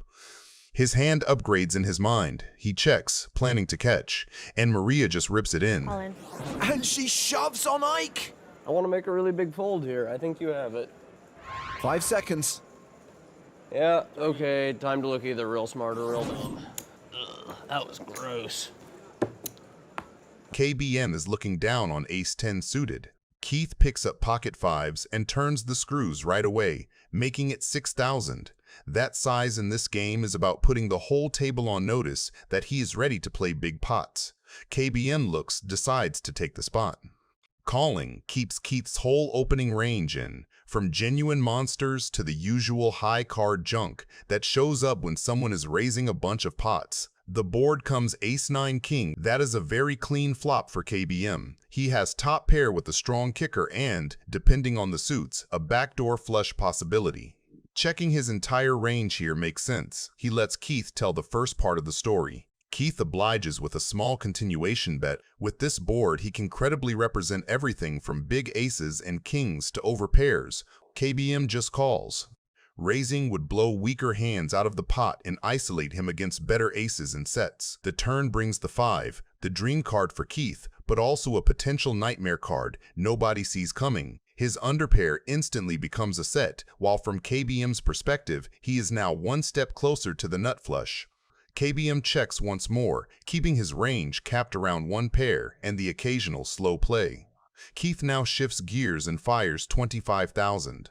His hand upgrades in his mind. He checks, planning to catch, and Maria just rips it in. And she shoves on Ike. I want to make a really big fold here. I think you have it. 5 seconds. Yeah, okay. Time to look either real smart or real dumb. Ugh, that was gross. KBM is looking down on ace-10 suited. Keith picks up pocket 5s and turns the screws right away, making it 6,000. That size in this game is about putting the whole table on notice that he is ready to play big pots. KBM decides to take the spot. Calling keeps Keith's whole opening range in, from genuine monsters to the usual high card junk that shows up when someone is raising a bunch of pots. The board comes ace-9 king. That is a very clean flop for KBM. He has top pair with a strong kicker and, depending on the suits, a backdoor flush possibility. Checking his entire range here makes sense. He lets Keith tell the first part of the story. Keith obliges with a small continuation bet. With this board, he can credibly represent everything from big aces and kings to overpairs. KBM just calls. Raising would blow weaker hands out of the pot and isolate him against better aces and sets. The turn brings the 5, the dream card for Keith, but also a potential nightmare card nobody sees coming. His underpair instantly becomes a set, while from KBM's perspective, he is now one step closer to the nut flush. KBM checks once more, keeping his range capped around one pair and the occasional slow play. Keith now shifts gears and fires 25,000.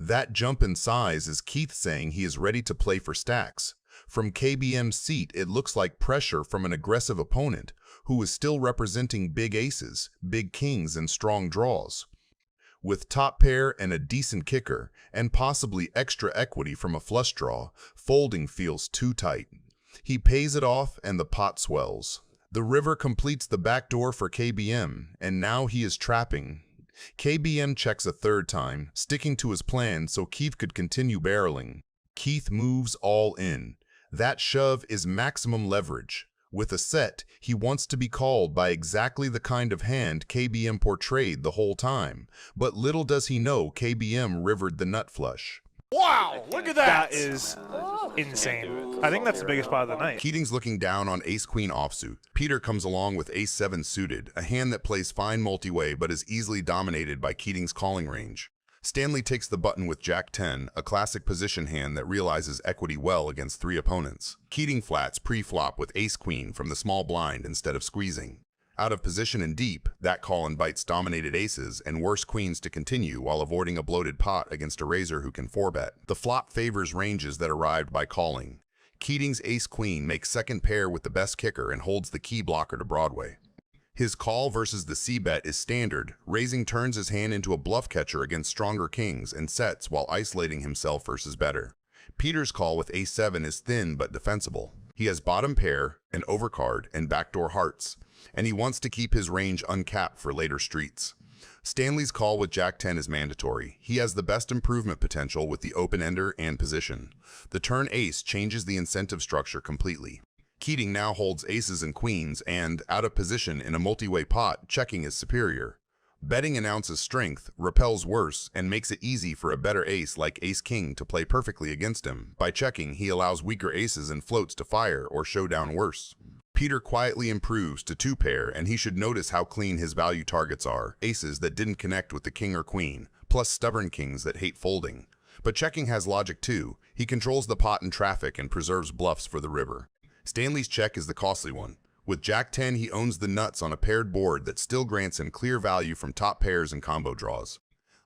That jump in size is Keith saying he is ready to play for stacks. From KBM's seat, it looks like pressure from an aggressive opponent who is still representing big aces, big kings, and strong draws. With top pair and a decent kicker, and possibly extra equity from a flush draw, folding feels too tight. He pays it off and the pot swells. The river completes the backdoor for KBM, and now he is trapping. KBM checks a third time, sticking to his plan so Keith could continue barreling. Keith moves all in. That shove is maximum leverage. With a set, he wants to be called by exactly the kind of hand KBM portrayed the whole time, but little does he know KBM rivered the nut flush. Wow, look at that! That is insane. I think that's the biggest spot of the night. Keating's looking down on ace-queen offsuit. Peter comes along with ace-7 suited, a hand that plays fine multi-way but is easily dominated by Keating's calling range. Stanley takes the button with Jack-10, a classic position hand that realizes equity well against 3 opponents. Keating flats pre-flop with ace-queen from the small blind instead of squeezing. Out of position and deep, that call invites dominated aces and worse queens to continue while avoiding a bloated pot against a raiser who can 4-bet. The flop favors ranges that arrived by calling. Keating's ace-queen makes second pair with the best kicker and holds the key blocker to Broadway. His call versus the c-bet is standard. Raising turns his hand into a bluff catcher against stronger kings and sets while isolating himself versus better. Peter's call with ace-7 is thin but defensible. He has bottom pair, an overcard, and backdoor hearts, and he wants to keep his range uncapped for later streets. Stanley's call with Jack-10 is mandatory. He has the best improvement potential with the open-ender and position. The turn ace changes the incentive structure completely. Keating now holds aces and queens, and, out of position in a multi-way pot, checking is superior. Betting announces strength, repels worse, and makes it easy for a better ace like ace-king to play perfectly against him. By checking, he allows weaker aces and floats to fire or showdown worse. Peter quietly improves to 2-pair, and he should notice how clean his value targets are. Aces that didn't connect with the king or queen, plus stubborn kings that hate folding. But checking has logic too. He controls the pot and traffic and preserves bluffs for the river. Stanley's check is the costly one. With Jack-10, he owns the nuts on a paired board that still grants him clear value from top pairs and combo draws.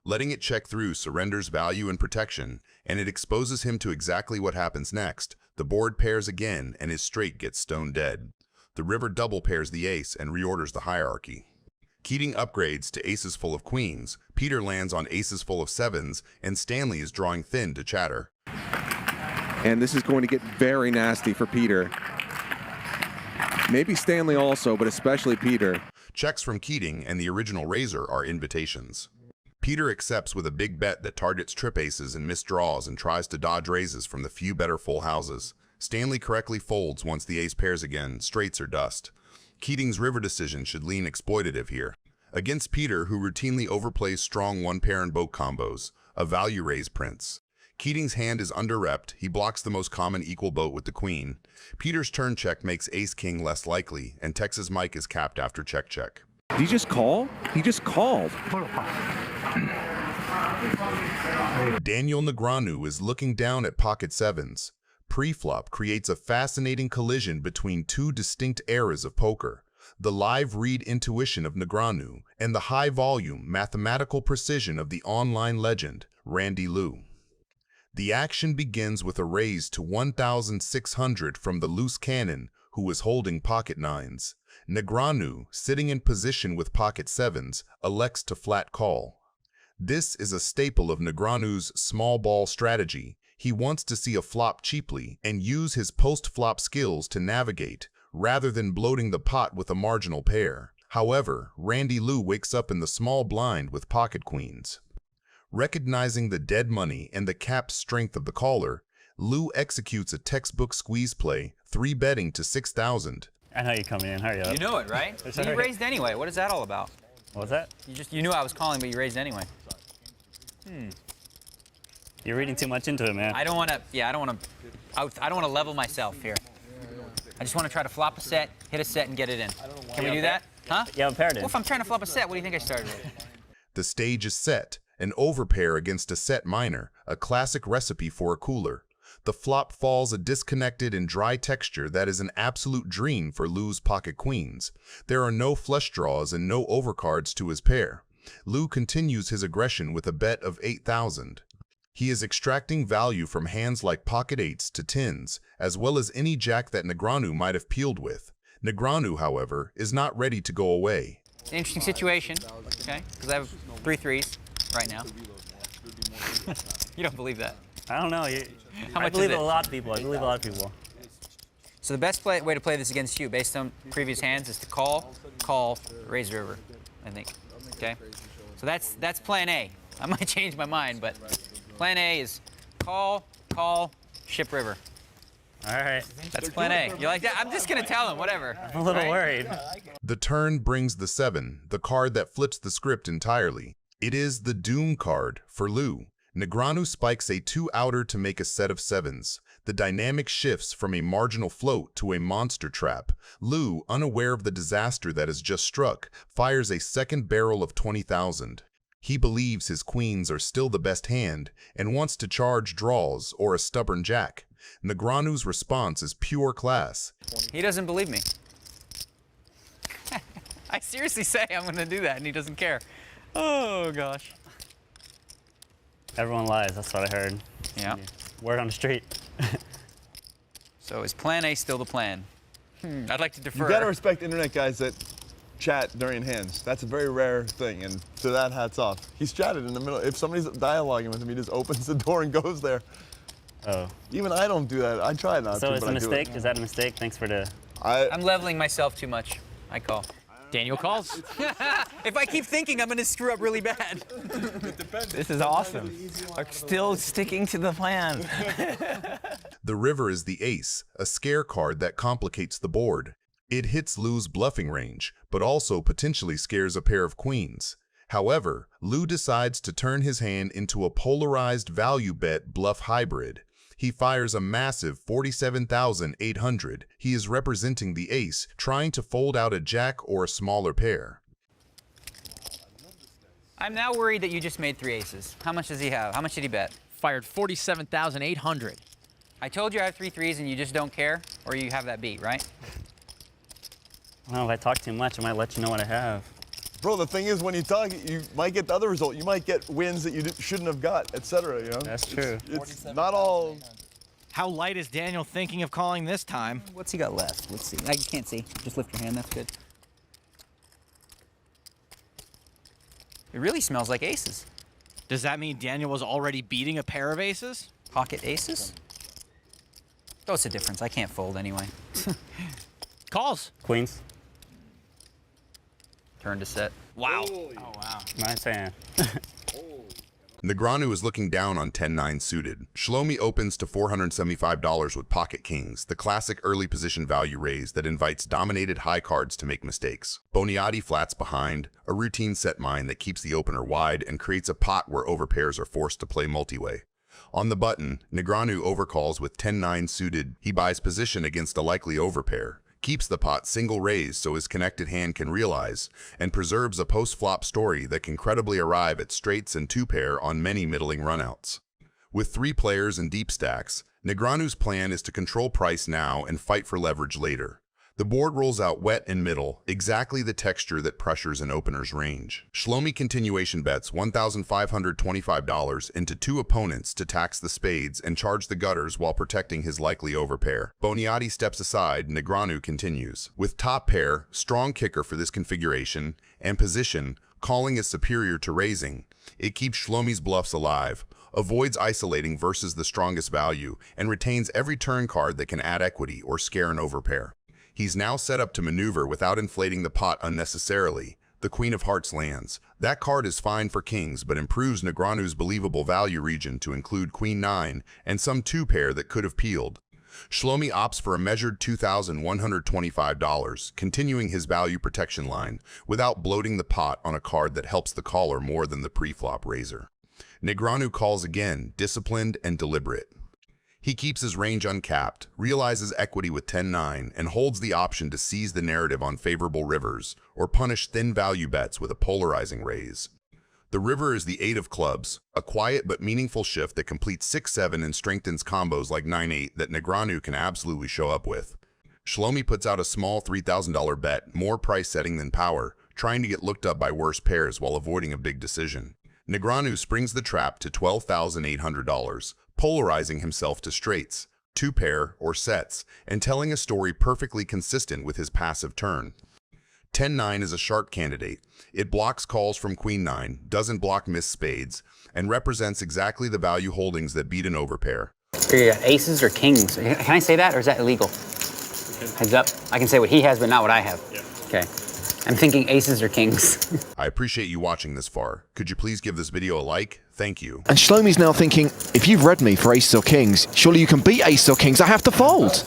Letting it check through surrenders value and protection, and it exposes him to exactly what happens next. The board pairs again, and his straight gets stone dead. The river double pairs the ace and reorders the hierarchy. Keating upgrades to aces full of queens, Peter lands on aces full of 7s, and Stanley is drawing thin to chatter. And this is going to get very nasty for Peter. Maybe Stanley also, but especially Peter. Checks from Keating and the original raiser are invitations. Peter accepts with a big bet that targets trip aces and missed draws and tries to dodge raises from the few better full houses. Stanley correctly folds once the ace pairs again, straights are dust. Keating's river decision should lean exploitative here. Against Peter, who routinely overplays strong 1-pair and boat combos, a value raise prince. Keating's hand is under-repped, he blocks the most common equal boat with the queen. Peter's turn check makes ace-king less likely, and Texas Mike is capped after check-check. Did he just call? He just called. Daniel Negreanu is looking down at pocket 7s. Pre-flop creates a fascinating collision between 2 distinct eras of poker. The live read intuition of Negreanu and the high-volume, mathematical precision of the online legend, Randy Liu. The action begins with a raise to 1,600 from the loose cannon, who is holding pocket 9s. Negreanu, sitting in position with pocket sevens, elects to flat call. This is a staple of Negreanu's small ball strategy. He wants to see a flop cheaply and use his post-flop skills to navigate, rather than bloating the pot with a marginal pair. However, Randy Lou wakes up in the small blind with pocket queens. Recognizing the dead money and the capped strength of the caller, Lou executes a textbook squeeze play, 3-betting to 6,000. I know you're coming in. Hurry up. You knew it, right? You raised anyway. What is that all about? What was that? You knew I was calling, but you raised anyway. You're reading too much into it, man. I don't want to. Yeah, I don't want to level myself here. I just want to try to flop a set, hit a set, and get it in. Can we do that? Huh? Yeah, I'm paired in. Well, if I'm trying to flop a set, what do you think I started with? The stage is set, an overpair against a set minor, a classic recipe for a cooler. The flop falls a disconnected and dry texture that is an absolute dream for Lou's pocket queens. There are no flush draws and no overcards to his pair. Lou continues his aggression with a bet of 8,000. He is extracting value from hands like pocket eights to tens, as well as any jack that Negreanu might have peeled with. Negreanu, however, is not ready to go away. It's an interesting situation, okay? Because I have 3 threes right now. You don't believe that? I don't know. I believe a lot of people. I believe a lot of people. So the best way to play this against you, based on previous hands, is to call, raise river, I think. Okay? So that's plan A. I might change my mind, but plan A is call, ship river. All right. That's plan A. You like that? I'm just going to tell him, whatever. I'm a little worried. The turn brings the 7, the card that flips the script entirely. It is the Doom card for Lou. Negreanu spikes a 2-outer to make a set of 7s. The dynamic shifts from a marginal float to a monster trap. Lou, unaware of the disaster that has just struck, fires a second barrel of 20,000. He believes his queens are still the best hand and wants to charge draws or a stubborn jack. Negreanu's response is pure class. He doesn't believe me. I seriously say I'm going to do that, and he doesn't care. Oh, gosh. Everyone lies, that's what I heard. Yeah. Word on the street. So is plan A still the plan? I'd like to defer. You gotta respect internet guys that chat during hands. That's a very rare thing, and to that, hats off. He's chatted in the middle. If somebody's dialoguing with him, he just opens the door and goes there. Oh. Even I don't do that. I try not to, So it's but a I do mistake? it. Is that a mistake? Thanks for the... I'm leveling myself too much. I call. Daniel calls. If I keep thinking, I'm going to screw up really bad. This is awesome. Still sticking to the plan. The river is the ace, a scare card that complicates the board. It hits Lou's bluffing range, but also potentially scares a pair of queens. However, Lou decides to turn his hand into a polarized value bet bluff hybrid. He fires a massive 47,800. He is representing the ace, trying to fold out a jack or a smaller pair. I'm now worried that you just made 3 aces. How much does he have? How much did he bet? Fired 47,800. I told you I have 3 threes and you just don't care? Or you have that beat, right? Well, if I talk too much, I might let you know what I have. Bro, the thing is, when you talk, you might get the other result. You might get wins that you shouldn't have got, etc. You know. That's true. It's not all. How light is Daniel thinking of calling this time? What's he got left? Let's see. I can't see. Just lift your hand. That's good. It really smells like aces. Does that mean Daniel was already beating a pair of aces? Pocket aces? Oh, it's a difference. I can't fold anyway. Calls. Queens. Turn to set. Wow. Oh, wow. Nice hand. Negreanu is looking down on 10-9 suited. Schlomi opens to $475 with pocket kings, the classic early position value raise that invites dominated high cards to make mistakes. Boniati flats behind, a routine set mine that keeps the opener wide and creates a pot where overpairs are forced to play multi-way. On the button, Negreanu overcalls with 10-9 suited. He buys position against a likely overpair, keeps the pot single raised so his connected hand can realize, and preserves a post-flop story that can credibly arrive at straights and 2-pair on many middling runouts. With 3 players and deep stacks, Negreanu's plan is to control price now and fight for leverage later. The board rolls out wet and middle, exactly the texture that pressures an opener's range. Schlomi continuation bets $1,525 into two opponents to tax the spades and charge the gutters while protecting his likely overpair. Minieri steps aside, Negreanu continues. With top pair, strong kicker for this configuration, and position, calling is superior to raising. It keeps Schlomi's bluffs alive, avoids isolating versus the strongest value, and retains every turn card that can add equity or scare an overpair. He's now set up to maneuver without inflating the pot unnecessarily. The Queen of Hearts lands. That card is fine for kings, but improves Negreanu's believable value region to include Queen 9 and some two-pair that could have peeled. Schlomi opts for a measured $2,125, continuing his value protection line, without bloating the pot on a card that helps the caller more than the pre-flop raiser. Negreanu calls again, disciplined and deliberate. He keeps his range uncapped, realizes equity with 10-9, and holds the option to seize the narrative on favorable rivers, or punish thin value bets with a polarizing raise. The river is the 8 of clubs, a quiet but meaningful shift that completes 6-7 and strengthens combos like 9-8 that Negreanu can absolutely show up with. Schlomi puts out a small $3,000 bet, more price setting than power, trying to get looked up by worse pairs while avoiding a big decision. Negreanu springs the trap to $12,800, polarizing himself to straights, two-pair, or sets, and telling a story perfectly consistent with his passive turn. 10-9 is a sharp candidate. It blocks calls from Queen 9, doesn't block missed spades, and represents exactly the value holdings that beat an overpair. Aces or kings? Can I say that, or is that illegal? Heads up. I can say what he has, but not what I have. Yeah. Okay. I'm thinking aces or kings. I appreciate you watching this far. Could you please give this video a like? Thank you. And Schlomi's now thinking, if you've read me for aces or kings, surely you can beat aces or kings. I have to fold.